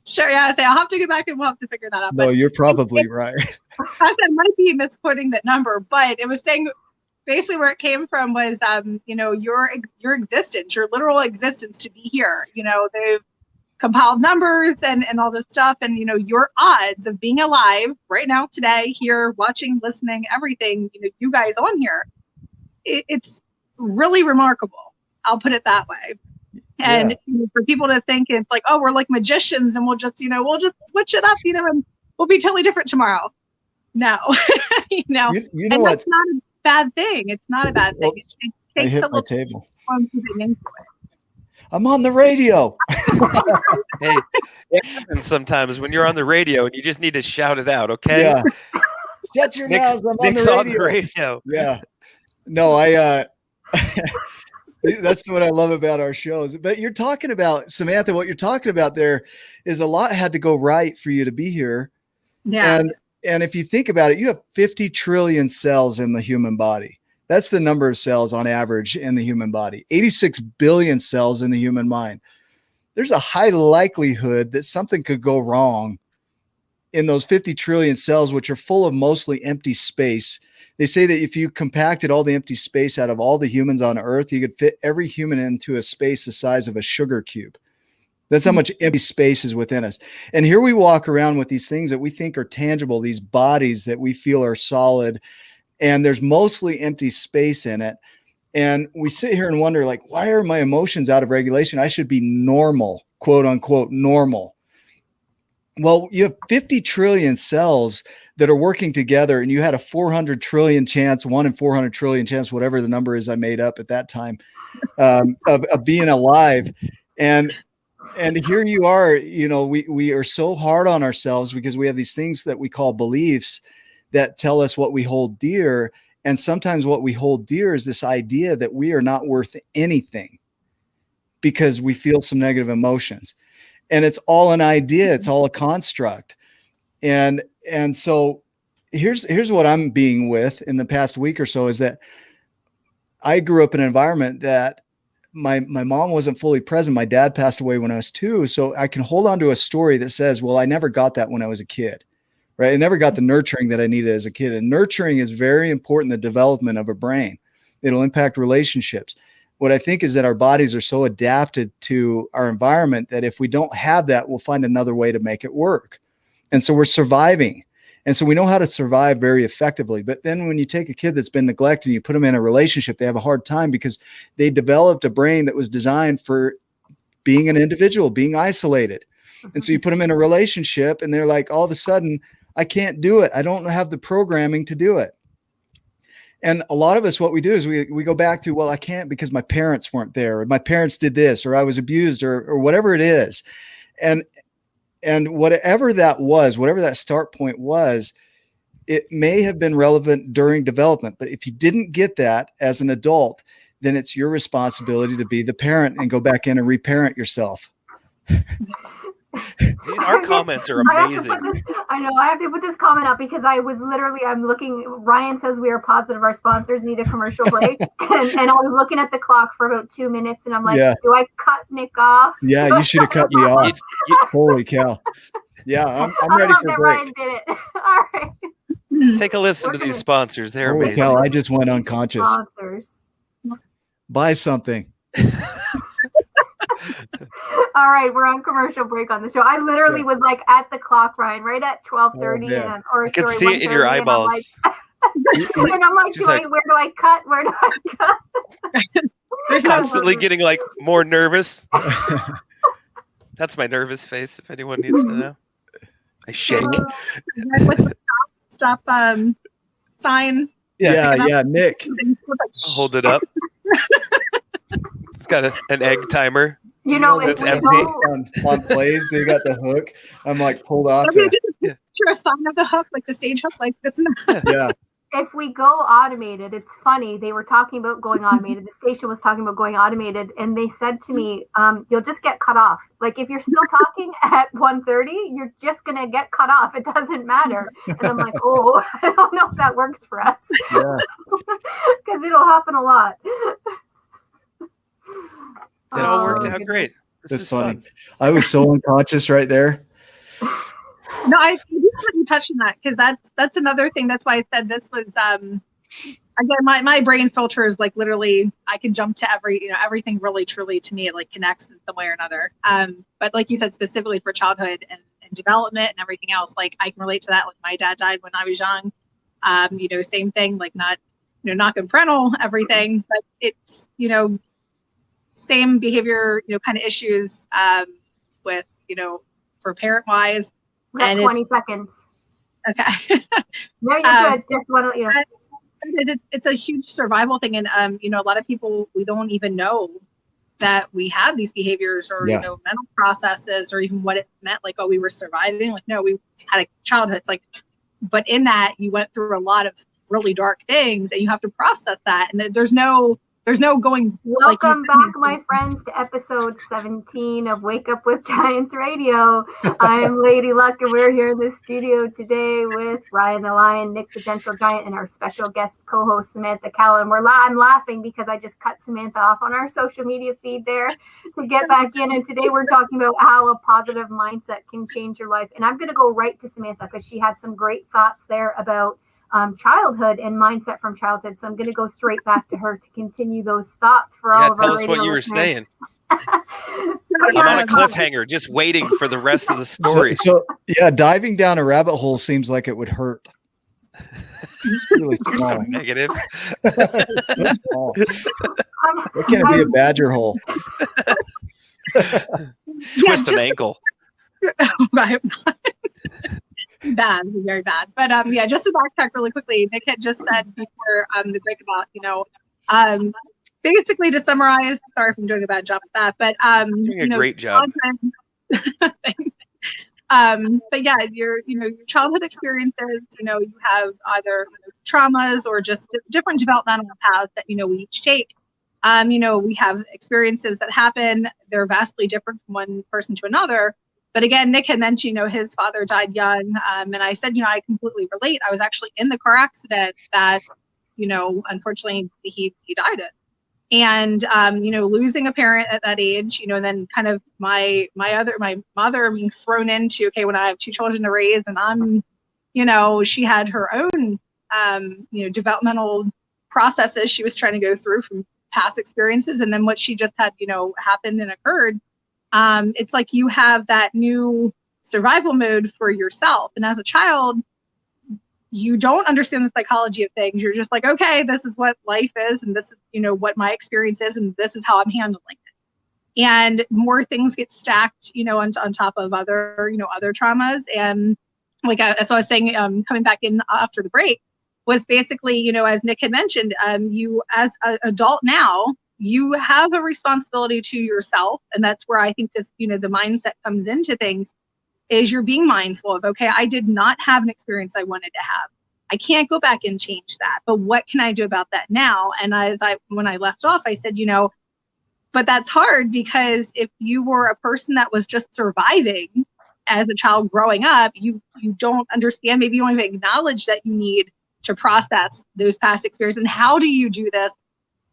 Sure, yeah. I'll have to go back and we'll have to figure that out. No, you're probably right. I might be misquoting that number, but it was saying basically where it came from was, your existence, your literal existence to be here. They've compiled numbers and all this stuff, and your odds of being alive right now, today, here, watching, listening, everything. You guys on here, it's really remarkable. I'll put it that way. And for people to think it's like, oh, we're like magicians and we'll just switch it up, and we'll be totally different tomorrow. No, and that's not a bad thing. It's not a bad thing. It takes a little table. Into it. I'm on the radio. Hey, it happens sometimes when you're on the radio and you just need to shout it out, okay? Yeah. Shut your mouth. Nick's on the radio. Yeah. No, that's what I love about our shows. But you're talking about, Samantha, what you're talking about there is a lot had to go right for you to be here. Yeah. And if you think about it, you have 50 trillion cells in the human body. That's the number of cells on average in the human body. 86 billion cells in the human mind. There's a high likelihood that something could go wrong in those 50 trillion cells, which are full of mostly empty space. They say that if you compacted all the empty space out of all the humans on Earth, you could fit every human into a space the size of a sugar cube. That's how much empty space is within us. And here we walk around with these things that we think are tangible, these bodies that we feel are solid, and there's mostly empty space in it. And we sit here and wonder, like, why are my emotions out of regulation? I should be normal, quote unquote, normal. Well, you have 50 trillion cells that are working together, and you had a 400 trillion chance, 1 in 400 trillion chance, whatever the number is I made up at that time, of being alive. And here you are, you know, we are so hard on ourselves because we have these things that we call beliefs that tell us what we hold dear. And sometimes what we hold dear is this idea that we are not worth anything because we feel some negative emotions. And it's all an idea. It's all a construct. And so here's what I'm being with in the past week or so is that I grew up in an environment that my mom wasn't fully present. My dad passed away when I was 2. So I can hold on to a story that says, well, I never got that when I was a kid, right? I never got the nurturing that I needed as a kid. And nurturing is very important in the development of a brain. It'll impact relationships. What I think is that our bodies are so adapted to our environment that if we don't have that, we'll find another way to make it work. And so we're surviving. And so we know how to survive very effectively. But then when you take a kid that's been neglected and you put them in a relationship, they have a hard time because they developed a brain that was designed for being an individual, being isolated. And so you put them in a relationship and they're like, all of a sudden, I can't do it. I don't have the programming to do it. And a lot of us, what we do is we go back to, well, I can't because my parents weren't there, or my parents did this, or I was abused, or whatever it is. And whatever that was, whatever that start point was, it may have been relevant during development. But if you didn't get that as an adult, then it's your responsibility to be the parent and go back in and reparent yourself. Our comments are amazing. I know. I have to put this comment up because I'm looking. Ryan says we are positive. Our sponsors need a commercial break. and I was looking at the clock for about 2 minutes and I'm like, do I cut Nick off? Yeah, you should have cut me off. Holy cow. Yeah, I'm ready for a break. Ryan did it. All right. Take a listen to these sponsors. They're Holy amazing. cow, I just went unconscious. Sponsors. Buy something. All right, we're on commercial break on the show. I literally was like at the clock, Ryan, right at 12:30, I can see it in your eyeballs. And I'm like, where do I cut? Where do I cut? They're constantly getting like more nervous. That's my nervous face. If anyone needs to know, I shake. Stop sign. Yeah, Nick. I'll hold it up. It's got an egg timer. You know, it's if empty. On plays, they got the hook. I'm like pulled off. Sure, a sign of the hook, like the stage hook, like that's not. Yeah. If we go automated, it's funny. They were talking about going automated. The station was talking about going automated, and they said to me, "You'll just get cut off. Like if you're still talking at 1:30, you're just gonna get cut off. It doesn't matter." And I'm like, "Oh, I don't know if that works for us, because it'll happen a lot." It all worked out great. That's funny. Fun. I was so unconscious right there. No, I do haven't touched on that because that's another thing. That's why I said this was again my brain filter is like literally I can jump to everything really truly to me it like connects in some way or another. But like you said, specifically for childhood and development and everything else, like I can relate to that. Like my dad died when I was young. Same thing, like not knocking parental everything, but it's same behavior, kind of issues with, for parent wise. We got 20 seconds. Okay. No, you're good. Just want to, It's a huge survival thing. And, a lot of people, we don't even know that we have these behaviors or, mental processes or even what it meant. Like, oh, we were surviving. Like, no, we had a childhood. It's like, but in that you went through a lot of really dark things and you have to process that. And there's no going. Welcome back, my friends, to episode 17 of Wake Up with Giants Radio. I'm Lady Luck, and we're here in the studio today with Ryan the Lion, Nick the Gentle Giant, and our special guest co-host Samantha Callen. I'm laughing because I just cut Samantha off on our social media feed there to get back in. And today we're talking about how a positive mindset can change your life. And I'm going to go right to Samantha because she had some great thoughts there about childhood and mindset from childhood. So I'm going to go straight back to her to continue those thoughts for all of tell our us radio what you were listeners. saying. Put your I'm on a hands up. cliffhanger, just waiting for the rest of the story. So yeah, diving down a rabbit hole seems like it would hurt. It's really You're so small. negative. It's small. Why can't it be a badger hole? Twist an ankle. Right. Bad, very bad. But yeah, just to backtrack really quickly, Nick had just said before the break about, basically to summarize, sorry if I'm doing a bad job at that, but Doing a great job. But yeah, your childhood experiences, you have either traumas or just different developmental paths that we each take. We have experiences that happen, they're vastly different from one person to another. But again, Nick had mentioned, his father died young. And I said, I completely relate. I was actually in the car accident that, unfortunately he died in. And, losing a parent at that age, and then kind of my mother being thrown into, okay, when I have two children to raise and I'm, she had her own, developmental processes she was trying to go through from past experiences. And then what she just had, happened and occurred. It's like you have that new survival mode for yourself. And as a child, you don't understand the psychology of things. You're just like, okay, this is what life is. And this is, what my experience is. And this is how I'm handling it. And more things get stacked, on top of other, other traumas. And like, that's what I was saying, coming back in after the break was basically, as Nick had mentioned, you as an adult now, you have a responsibility to yourself. And that's where I think this, the mindset comes into things, is you're being mindful of, okay, I did not have an experience I wanted to have. I can't go back and change that. But what can I do about that now? And when I left off, I said, but that's hard, because if you were a person that was just surviving as a child growing up, you don't understand, maybe you don't even acknowledge that you need to process those past experiences. And how do you do this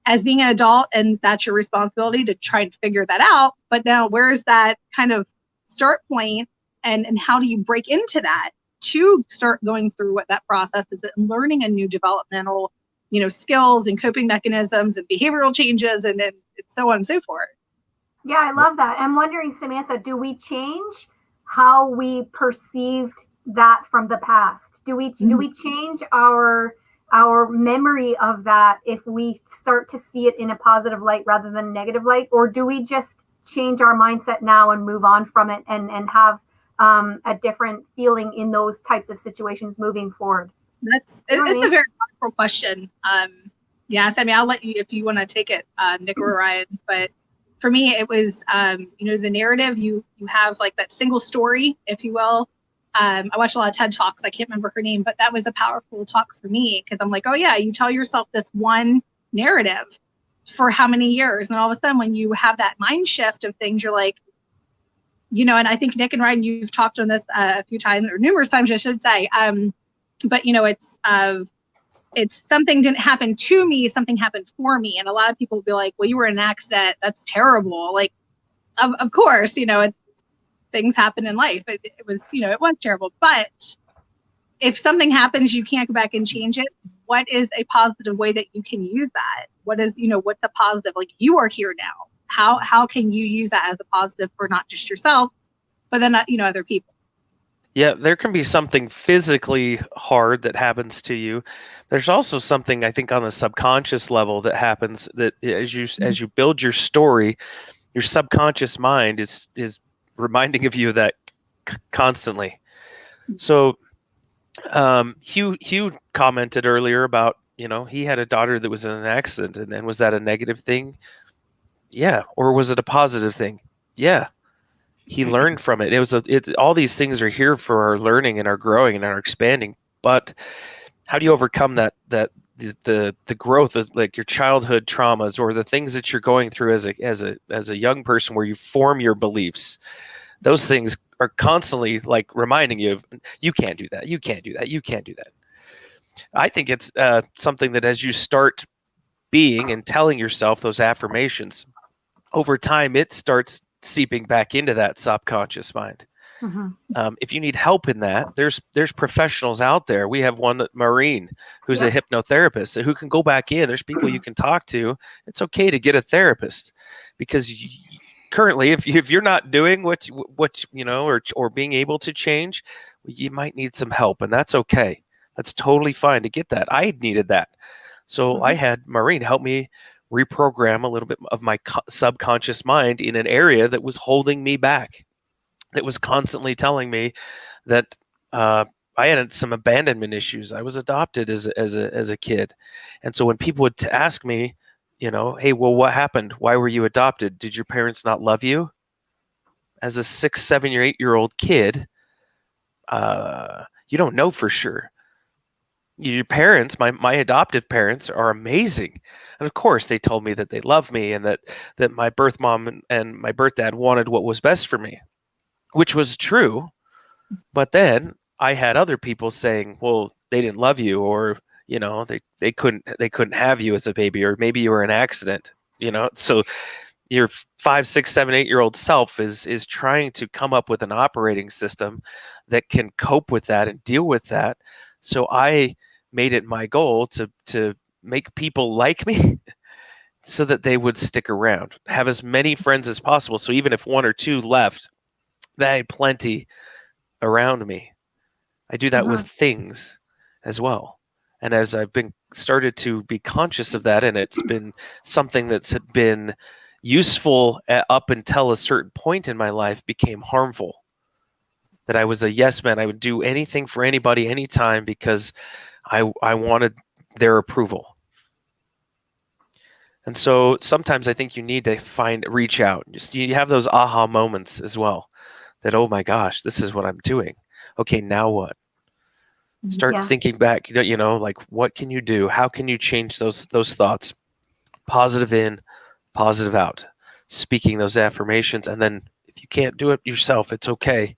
as being an adult? And that's your responsibility to try and figure that out. But now where's that kind of start point, and how do you break into that to start going through what that process is and learning a new developmental, skills and coping mechanisms and behavioral changes and so on and so forth. Yeah, I love that. I'm wondering, Samantha, do we change how we perceived that from the past? Do we change our memory of that if we start to see it in a positive light rather than negative light? Or do we just change our mindset now and move on from it and have a different feeling in those types of situations moving forward? It's a very powerful question. Yes, I mean, I'll let you, if you want to take it, Nick or Ryan, but for me, it was, the narrative, you have like that single story, if you will. I watched a lot of TED Talks. I can't remember her name, but that was a powerful talk for me, because I'm like, oh yeah, you tell yourself this one narrative for how many years? And all of a sudden, when you have that mind shift of things, you're like, and I think Nick and Ryan, you've talked on this a few times, or numerous times, I should say. But it's something didn't happen to me, something happened for me. And a lot of people will be like, well, you were in an accident, that's terrible. Like, of course, things happen in life. It was terrible. But if something happens, you can't go back and change it. What is a positive way that you can use that? What is, what's a positive? Like, you are here now. How can you use that as a positive for not just yourself, but then, other people? Yeah, there can be something physically hard that happens to you. There's also something, I think, on the subconscious level that happens, that as you build your story, your subconscious mind is reminding of you of that constantly. So Hugh commented earlier about, he had a daughter that was in an accident, and was that a negative thing? Yeah. Or was it a positive thing? Yeah. He learned from it. All these things are here for our learning and our growing and our expanding. But how do you overcome the growth of, like, your childhood traumas, or the things that you're going through as a young person, where you form your beliefs? Those things are constantly like reminding you of, you can't do that, you can't do that, you can't do that. I think it's something that, as you start being and telling yourself those affirmations, over time it starts seeping back into that subconscious mind. If you need help in that, there's professionals out there. We have one, Maureen, who's a hypnotherapist who can go back in. There's people you can talk to. It's okay to get a therapist, because currently, if you're not doing what you know, or being able to change, you might need some help, and that's okay. That's totally fine to get that. I needed that, so I had Maureen help me reprogram a little bit of my subconscious mind in an area that was holding me back. That was constantly telling me that I had some abandonment issues. I was adopted as a kid, and so when people would ask me, you know, hey, well, what happened? Why were you adopted? Did your parents not love you? As a 6, 7, or 8-year-old kid, you don't know for sure. Your parents, my adoptive parents, are amazing, and of course they told me that they love me, and that my birth mom and my birth dad wanted what was best for me, which was true. But then I had other people saying, well, they didn't love you, or, you know, they couldn't have you as a baby, or maybe you were an accident, you know. So your 5, 6, 7, 8-year-old self is trying to come up with an operating system that can cope with that and deal with that. So I made it my goal to make people like me so that they would stick around, have as many friends as possible. So even if 1 or 2 left, that I had plenty around me. I do that with things as well. And as I've started to be conscious of that, and it's been something that's been useful up until a certain point in my life became harmful. That I was a yes man. I would do anything for anybody, anytime, because I wanted their approval. And so sometimes I think you need to reach out. You have those aha moments as well. That, oh my gosh, this is what I'm doing. Okay, now what? Start thinking back, you know, like, what can you do? How can you change those thoughts? Positive in, positive out. Speaking those affirmations. And then if you can't do it yourself, it's okay.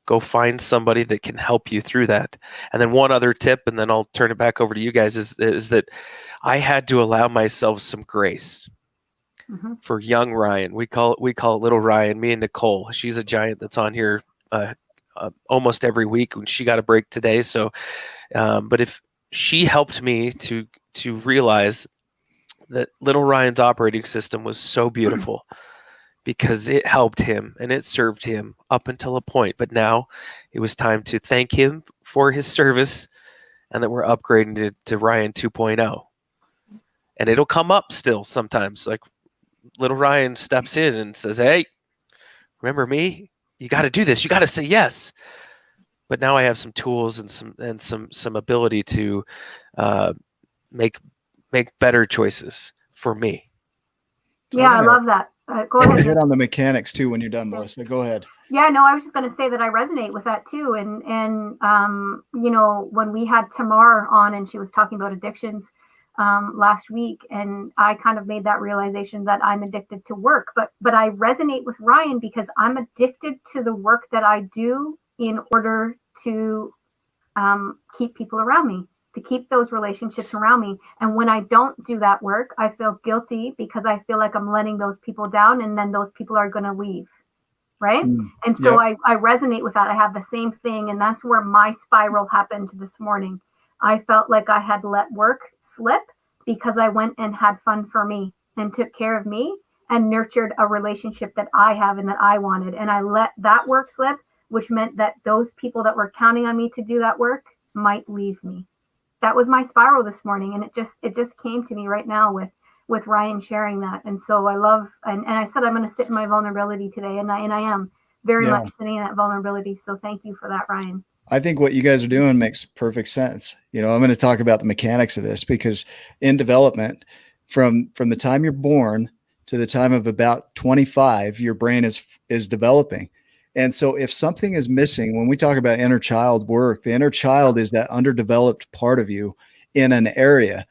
Go find somebody that can help you through that. And then one other tip, and then I'll turn it back over to you guys, is that I had to allow myself some grace. For young Ryan, we call it little Ryan, me and Nicole. She's a giant that's on here almost every week, and she got a break today. So, but if she helped me to realize that little Ryan's operating system was so beautiful, because it helped him and it served him up until a point. But now it was time to thank him for his service, and that we're upgrading to Ryan 2.0. And it'll come up still sometimes, like, little Ryan steps in and says, hey, remember me? You got to do this. You got to say yes. But now I have some tools and some ability to make better choices for me. So I love that. Go ahead. Hit on the mechanics too when you're done, Melissa. Go ahead. Yeah, no, I was just going to say that I resonate with that too. And you know, when we had Tamar on and she was talking about addictions last week, and I kind of made that realization that I'm addicted to work, but I resonate with Ryan because I'm addicted to the work that I do in order to keep people around me, to keep those relationships around me. And when I don't do that work, I feel guilty because I feel like I'm letting those people down, and then those people are going to leave. Right. And so I resonate with that. I have the same thing. And that's where my spiral happened this morning. I felt like I had let work slip because I went and had fun for me and took care of me and nurtured a relationship that I have and that I wanted. And I let that work slip, which meant that those people that were counting on me to do that work might leave me. That was my spiral this morning. And it just came to me right now with Ryan sharing that. And so I love, and I said, I'm going to sit in my vulnerability today. And I am very much sitting in that vulnerability. So thank you for that, Ryan. I think what you guys are doing makes perfect sense. You know, I'm going to talk about the mechanics of this, because in development, from the time you're born to the time of about 25, your brain is developing. And so if something is missing, when we talk about inner child work, the inner child is that underdeveloped part of you in an area.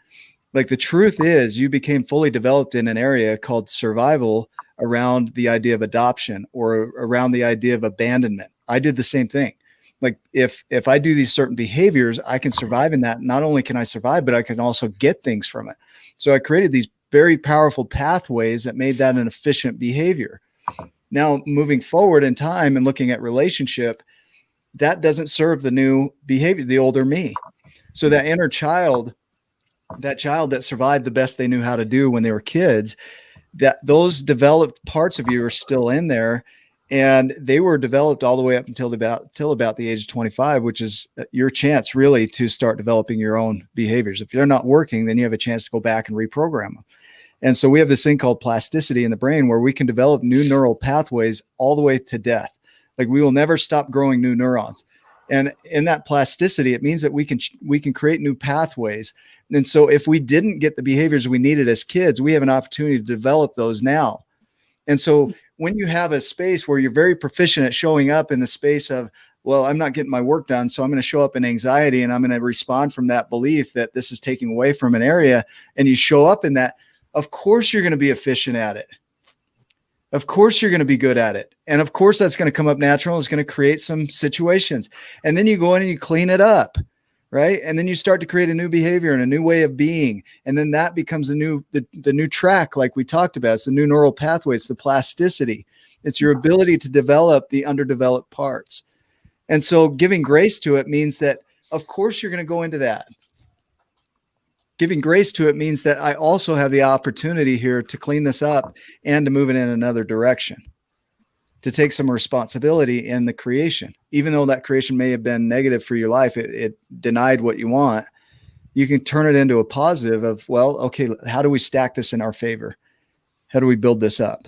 Like, the truth is, you became fully developed in an area called survival around the idea of adoption or around the idea of abandonment. I did the same thing. Like, if I do these certain behaviors, I can survive in that. Not only can I survive, but I can also get things from it. So I created these very powerful pathways that made that an efficient behavior. Now, moving forward in time and looking at relationship, that doesn't serve the new behavior, the older me. So that inner child, that child that survived the best they knew how to do when they were kids, that those developed parts of you are still in there, and they were developed all the way up until about the age of 25, which is your chance really to start developing your own behaviors. If they're not working, then you have a chance to go back and reprogram them. And so we have this thing called plasticity in the brain where we can develop new neural pathways all the way to death. Like we will never stop growing new neurons. And in that plasticity, it means that we can create new pathways. And so if we didn't get the behaviors we needed as kids, we have an opportunity to develop those now. And so when you have a space where you're very proficient at showing up in the space of, well, I'm not getting my work done, so I'm going to show up in anxiety and I'm going to respond from that belief that this is taking away from an area, and you show up in that, of course you're going to be efficient at it. Of course you're going to be good at it. And of course that's going to come up natural. It's going to create some situations. And then you go in and you clean it up, right? And then you start to create a new behavior and a new way of being. And then that becomes the new track, like we talked about. It's the new neural pathways, the plasticity. It's your ability to develop the underdeveloped parts. And so giving grace to it means that, of course, you're going to go into that. Giving grace to it means that I also have the opportunity here to clean this up and to move it in another direction, to take some responsibility in the creation. Even though that creation may have been negative for your life, it denied what you want, you can turn it into a positive of, well, okay, how do we stack this in our favor? How do we build this up?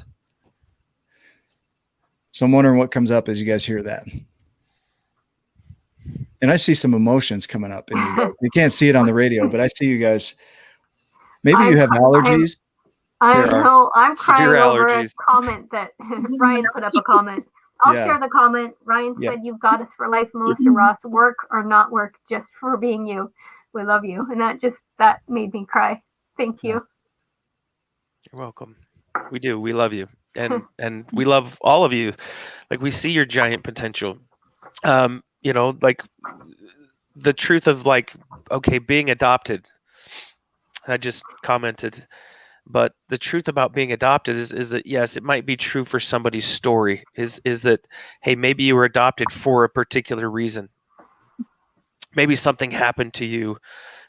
So I'm wondering what comes up as you guys hear that. And I see some emotions coming up, and you can't see it on the radio, but I see you guys. Maybe you have allergies. I'm crying Severe over a allergies. comment that Ryan put up a comment. I'll share the comment. Ryan said, "You've got us for life, Melissa Ross. Work or not work, just for being you. We love you." And that made me cry. Thank you. You're welcome. We do. We love you. And we love all of you. Like, we see your giant potential. Like the truth of, like, okay, being adopted. I just commented, but the truth about being adopted is that, yes, it might be true for somebody's story is that, hey, maybe you were adopted for a particular reason. Maybe something happened to you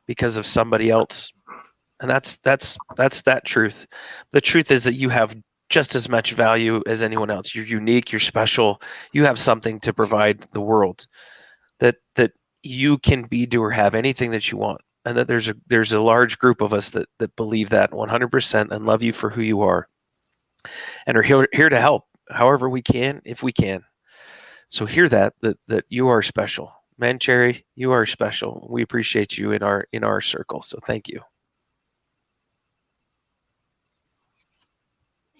because of somebody else. And that's that truth. The truth is that you have just as much value as anyone else. You're unique, you're special, you have something to provide the world, that you can be, do, or have anything that you want. And that there's a large group of us that believe that 100% and love you for who you are, and are here to help however we can, if we can. So hear that you are special. Man Cherry, you are special. We appreciate you in our circle. So thank you.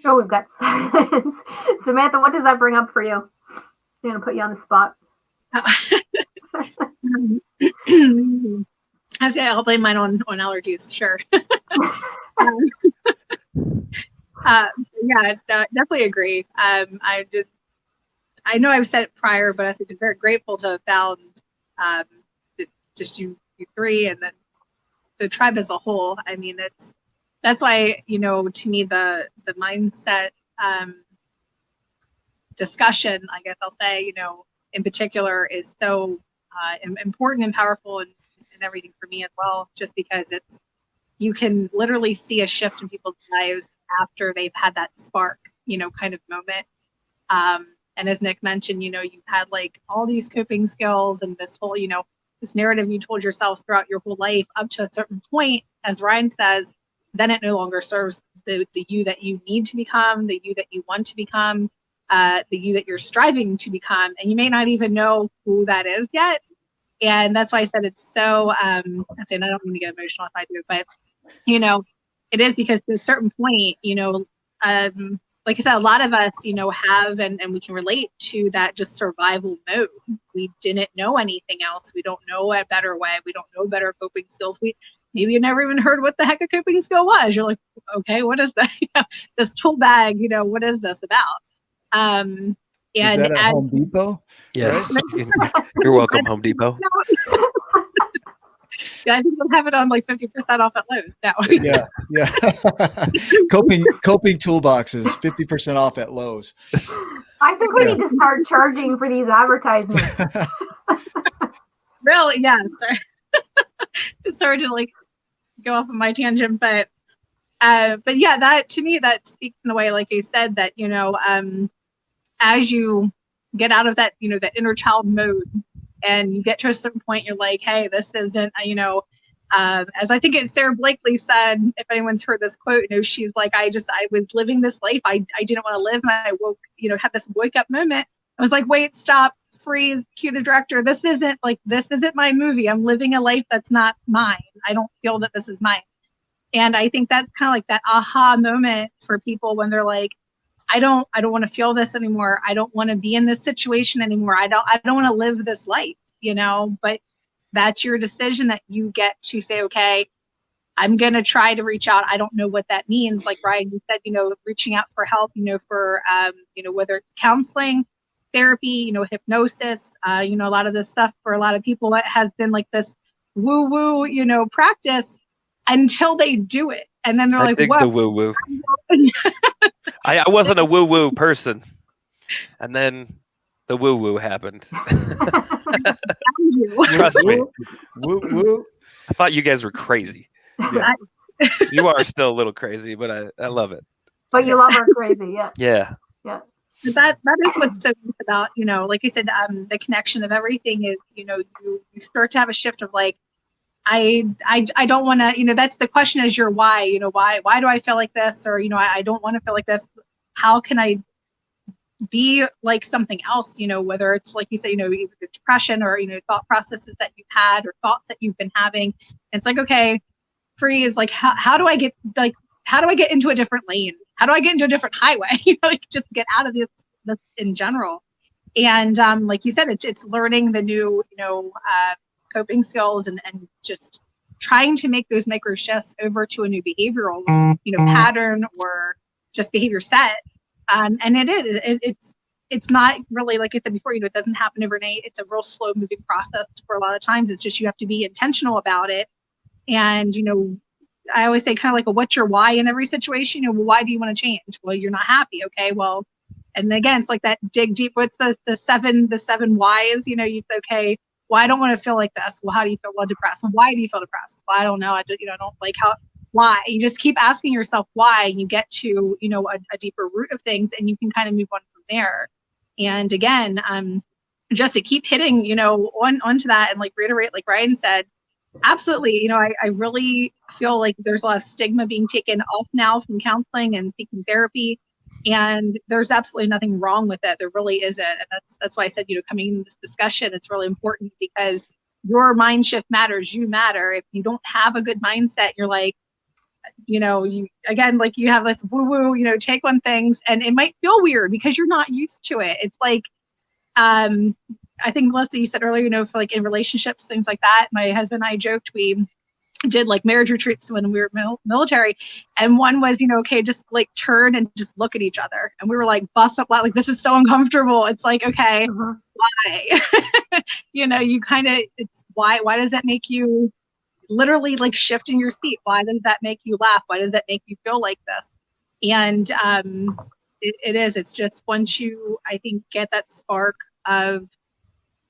Oh, we've got silence. Samantha, what does that bring up for you? I'm going to put you on the spot. I'll blame mine on allergies, sure. Definitely agree. I know I've said it prior, but I think I'm very grateful to have found just you three, and then the tribe as a whole. I mean, that's why, to me, the mindset discussion, I guess I'll say, in particular, is so important and powerful and everything for me as well, just because you can literally see a shift in people's lives after they've had that spark, kind of moment. And as Nick mentioned, you've had like all these coping skills and this whole, this narrative you told yourself throughout your whole life up to a certain point, as Ryan says, then it no longer serves the you that you need to become, the you that you want to become, the you that you're striving to become. And you may not even know who that is yet. And that's why I said it's so, I don't want to get emotional if I do, but, it is because to a certain point, like I said, a lot of us, have, and we can relate to that just survival mode. We didn't know anything else. We don't know a better way. We don't know better coping skills. Maybe you never even heard what the heck a coping skill was. You're like, okay, what is that? This tool bag, what is this about? Is that at Home Depot? Yes. Right? You're welcome, Home Depot. Yeah, I think we'll have it on like 50% off at Lowe's now. Yeah. Coping toolboxes, 50% off at Lowe's. I think we need to start charging for these advertisements. Really? Yeah. Sorry to like go off on my tangent, but yeah, that to me, that speaks in a way, like I said, that, as you get out of that, that inner child mode and you get to a certain point, you're like, hey, this isn't, as I think Sarah Blakely said, if anyone's heard this quote, she's like, I was living this life I didn't want to live. And I woke, had this wake up moment. I was like, wait, stop, freeze, cue the director. This isn't my movie. I'm living a life that's not mine. I don't feel that this is mine. And I think that's kind of like that aha moment for people when they're like, I don't want to feel this anymore. I don't want to be in this situation anymore. I don't want to live this life, but that's your decision that you get to say, okay, I'm going to try to reach out. I don't know what that means. Like Ryan, you said, reaching out for help, for, whether it's counseling, therapy, hypnosis, a lot of this stuff for a lot of people, it has been like this woo-woo, practice until they do it. And then they're like, dig whoa. the woo-woo. I wasn't a woo-woo person. And then the woo-woo happened. Trust me. Woo. I thought you guys were crazy. Yeah. You are still a little crazy, but I love it. But you love our crazy, yeah. Yeah. Yeah. That is what's so nice about, like you said, the connection of everything is, you start to have a shift of like, I don't want to, that's the question is your why, why do I feel like this? Or, I don't want to feel like this. How can I be like something else, whether it's like you say, either depression or, thought processes that you've had or thoughts that you've been having. It's like, okay, free is like, how do I get into a different lane? How do I get into a different highway? Like just get out of this in general. And like you said, it's learning the new, coping skills and just trying to make those micro shifts over to a new behavioral, pattern or just behavior set. And it's not really, like I said before, it doesn't happen overnight. It's a real slow moving process for a lot of times. It's just, you have to be intentional about it. And, I always say kind of like, what's your why in every situation? Well, why do you want to change? Well, you're not happy. Okay, well, and again, it's like that dig deep. What's the seven whys? Okay, well, I don't want to feel like this. Well, how do you feel? Well, depressed. Well, why do you feel depressed? Well, I don't know. I don't like why. You just keep asking yourself why, and you get to, a deeper root of things, and you can kind of move on from there. And again, just to keep hitting, onto that and like reiterate, like Ryan said, absolutely. I really feel like there's a lot of stigma being taken off now from counseling and seeking therapy. And there's absolutely nothing wrong with it. There really isn't. And that's why I said, coming into this discussion, it's really important because your mind shift matters. You matter. If you don't have a good mindset, you're like, you again, like you have this woo-woo, take on things, and it might feel weird because you're not used to it. It's like, I think Melissa, you said earlier, for like in relationships, things like that. My husband and I joked, we did like marriage retreats when we were military, and one was, okay, just like turn and just look at each other, and we were like bust up loud, like this is so uncomfortable. It's like, okay, why? You kind of, it's why does that make you literally like shift in your seat? Why does that make you laugh? Why does that make you feel like this? And it's just once you, I think, get that spark of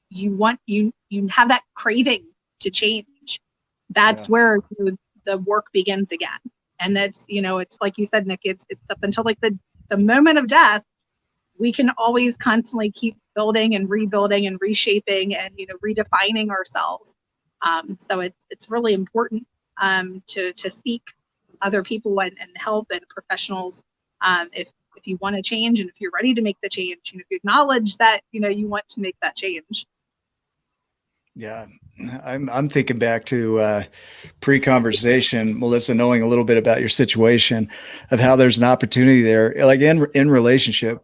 you have that craving to change, that's where the work begins again. And that's, it's like you said, Nick, it's up until like the moment of death, we can always constantly keep building and rebuilding and reshaping and, redefining ourselves. So it's really important to seek other people and help and professionals if you want to change and if you're ready to make the change, if you acknowledge that, you want to make that change. Yeah, I'm thinking back to pre-conversation, Melissa, knowing a little bit about your situation of how there's an opportunity there, like in relationship,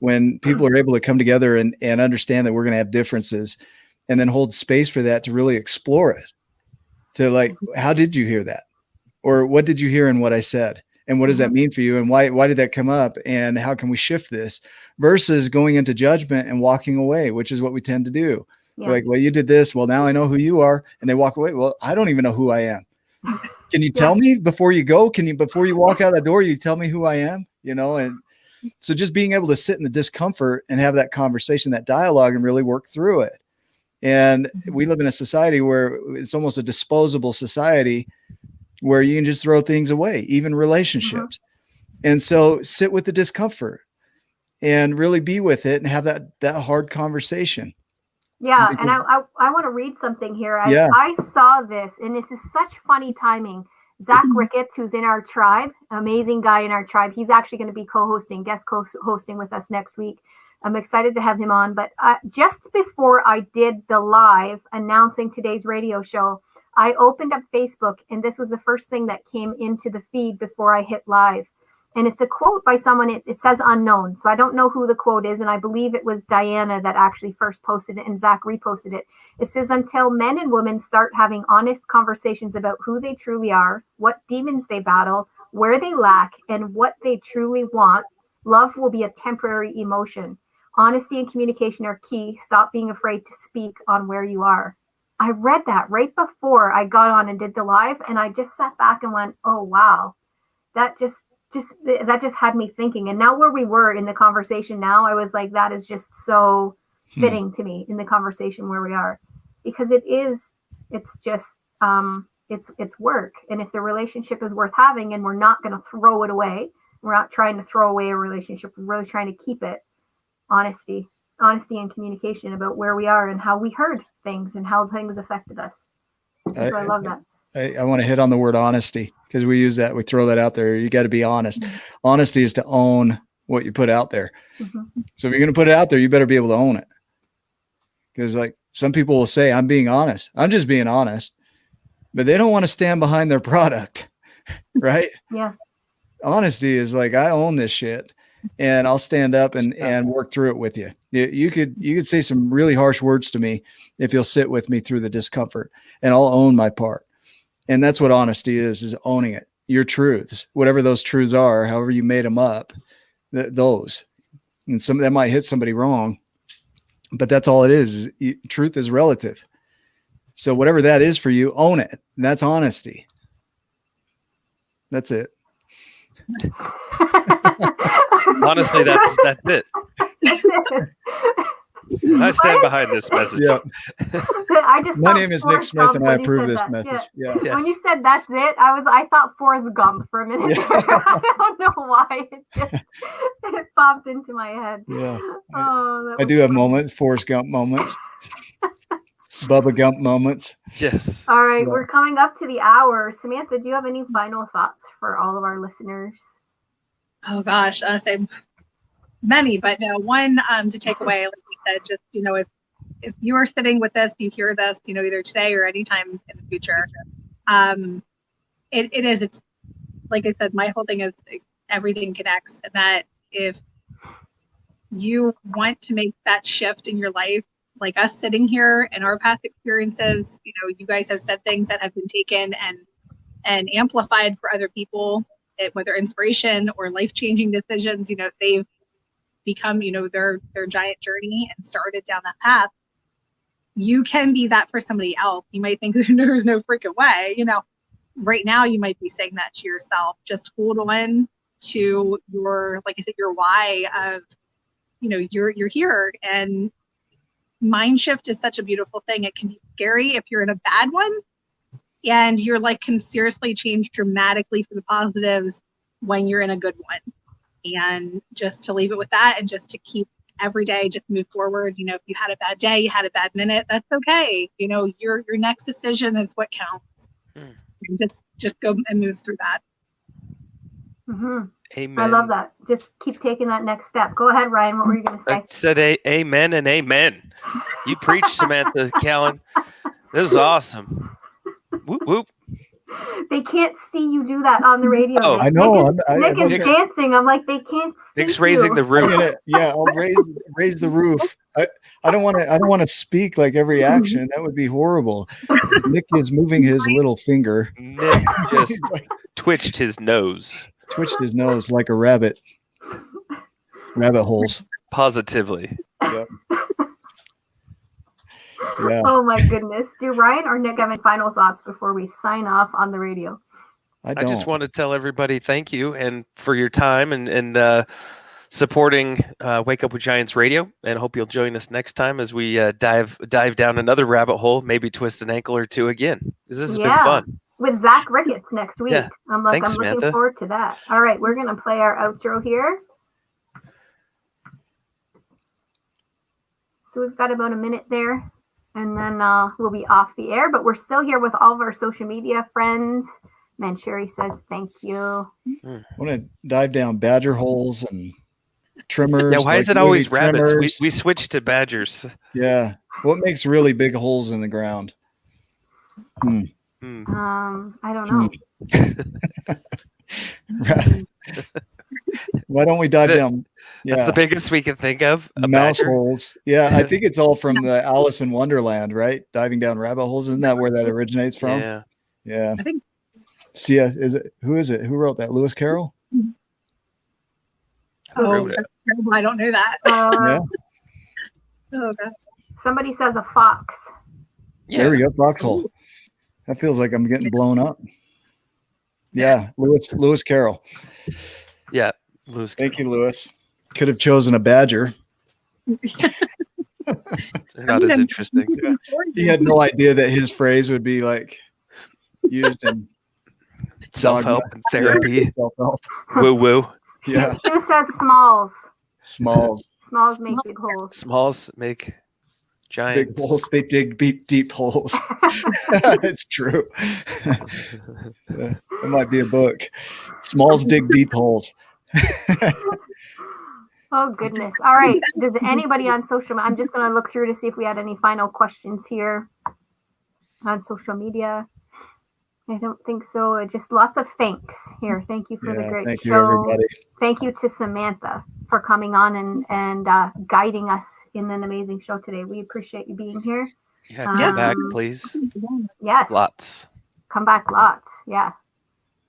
when people are able to come together and understand that we're going to have differences and then hold space for that to really explore it, to like, how did you hear that? Or what did you hear in what I said? And what does that mean for you? And why did that come up? And how can we shift this versus going into judgment and walking away, which is what we tend to do. Yeah. Like, well, you did this. Well, now I know who you are. And they walk away. Well, I don't even know who I am. Can you tell me before you go? Before you walk out that door, you tell me who I am, and so just being able to sit in the discomfort and have that conversation, that dialogue, and really work through it. And we live in a society where it's almost a disposable society where you can just throw things away, even relationships. And so sit with the discomfort and really be with it and have that hard conversation. Yeah. And I want to read something here. Yeah. I saw this, and this is such funny timing. Zach Ricketts, who's in our tribe, amazing guy in our tribe. He's actually going to be guest co-hosting with us next week. I'm excited to have him on. But just before I did the live announcing today's radio show, I opened up Facebook, and this was the first thing that came into the feed before I hit live. And it's a quote by someone. It says unknown. So I don't know who the quote is. And I believe it was Diana that actually first posted it, and Zach reposted it. It says, until men and women start having honest conversations about who they truly are, what demons they battle, where they lack, and what they truly want, love will be a temporary emotion. Honesty and communication are key. Stop being afraid to speak on where you are. I read that right before I got on and did the live. And I just sat back and went, oh, wow, that just had me thinking. And now where we were in the conversation now, I was like, that is just so fitting to me in the conversation where we are, because it's work. And if the relationship is worth having and we're not going to throw it away, we're not trying to throw away a relationship. We're really trying to keep it. Honesty and communication about where we are and how we heard things and how things affected us. So I love that. I want to hit on the word honesty, because we use that. We throw that out there. You got to be honest. Honesty is to own what you put out there. So if you're going to put it out there, you better be able to own it. Because like some people will say, I'm being honest. I'm just being honest, but they don't want to stand behind their product. Right? Yeah. Honesty is like, I own this shit, and I'll stand up and work through it with you. You could say some really harsh words to me if you'll sit with me through the discomfort, and I'll own my part. And that's what honesty is owning it. Your truths, whatever those truths are, however you made them up, those. And some that might hit somebody wrong, but that's all it is. Truth is relative. So whatever that is for you, own it. And that's honesty. That's it. Honestly, that's it. That's it. I stand behind this message. Yeah. My name is Nick Forrest Smith, Gump and I when you approve said this that. message. Yeah. Yes. When you said that's it, I thought Forrest Gump for a minute. Yeah. I don't know why it popped into my head. Yeah. Oh, I do have moments, Forrest Gump moments, Bubba Gump moments. Yes. All right, Yeah. we're coming up to the hour. Samantha, do you have any final thoughts for all of our listeners? Oh gosh, I say many, but no, one to take away, like we said, just if you are sitting with this, you hear this, either today or anytime in the future, it's like I said, my whole thing is everything connects, and that if you want to make that shift in your life, like us sitting here and our past experiences, you guys have said things that have been taken and amplified for other people, whether inspiration or life-changing decisions, they've become, their giant journey and started down that path. You can be that for somebody else. You might think there's no freaking way, right now you might be saying that to yourself. Just hold on to your, like I said, your why of, you're here. And mind shift is such a beautiful thing. It can be scary if you're in a bad one, and your life can seriously change dramatically for the positives when you're in a good one. And just to leave it with that, and just to keep every day, just move forward. If you had a bad day, you had a bad minute, that's okay. Your next decision is what counts. And just go and move through that. Mm-hmm. Amen. I love that. Just keep taking that next step. Go ahead, Ryan. What were you going to say? I said amen and amen. You preach, Samantha Callen. This is awesome. Whoop, whoop. They can't see you do that on the radio. Oh, I know. Nick is dancing. I'm like, they can't see Nick's raising the roof. Yeah, I'll raise the roof. I don't want to speak like every action. That would be horrible. Nick is moving his little finger. Nick just twitched his nose. Twitched his nose like a rabbit. Rabbit holes. Positively. Yep. Yeah. Oh my goodness. Do Ryan or Nick have any final thoughts before we sign off on the radio? I I just don't. want to tell everybody thank you and for your time and supporting Wake Up with Giants Radio, and hope you'll join us next time as we dive down another rabbit hole, maybe twist an ankle or two again. This has been fun. With Zach Ricketts next week. Yeah. I'm Thanks, looking Samantha. forward to that. All right, we're going to play our outro here. So we've got about a minute there, and then we'll be off the air, but we're still here with all of our social media friends. Mancheri says thank you. I want to dive down badger holes and trimmers. Yeah, why like is it really always rabbits? trimmers. We switched to badgers. Yeah. What makes really big holes in the ground? I don't know. Right. Why don't we dive down? Yeah. That's the biggest we can think of. A Mouse badger. holes. Yeah, I think it's all from the Alice in Wonderland, right? Diving down rabbit holes. Isn't that where that originates from? Yeah. Yeah. I think. See, is it? Who is it? Who wrote that? Lewis Carroll? Oh, that's terrible. I don't know that. Yeah. Oh gosh. Somebody says a fox. Yeah. There we go. Foxhole. That feels like I'm getting blown up. Yeah. Lewis Carroll. Yeah. Lewis. Thank you, Lewis. Could have chosen a badger. They're not as interesting. He had no idea that his phrase would be like used in Self-help and therapy. Yeah, self-help. Woo woo. Yeah. Who says smalls? Smalls. Smalls make big holes. Smalls make giants. Big holes. They dig deep holes. It's true. It might be a book. Smalls dig deep holes. Oh goodness. All right. Does anybody on social? I'm just going to look through to see if we had any final questions here on social media. I don't think so. Just lots of thanks here. Thank you for the great thank show. you, everybody. Thank you to Samantha for coming on and guiding us in an amazing show today. We appreciate you being here. Yeah, come back, please. Yes. Lots. Come back lots. Yeah.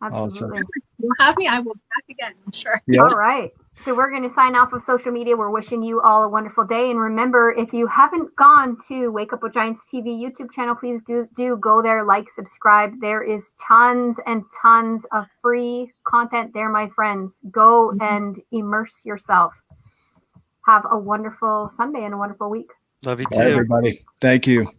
Absolutely. Awesome. You'll have me. I will be back again. I'm sure. Yep. All right. So we're going to sign off of social media. We're wishing you all a wonderful day. And remember, if you haven't gone to Wake Up with Giants TV YouTube channel, please do go there, like, subscribe. There is tons and tons of free content there, my friends. Go and immerse yourself. Have a wonderful Sunday and a wonderful week. Love you Bye, too. everybody. Thank you.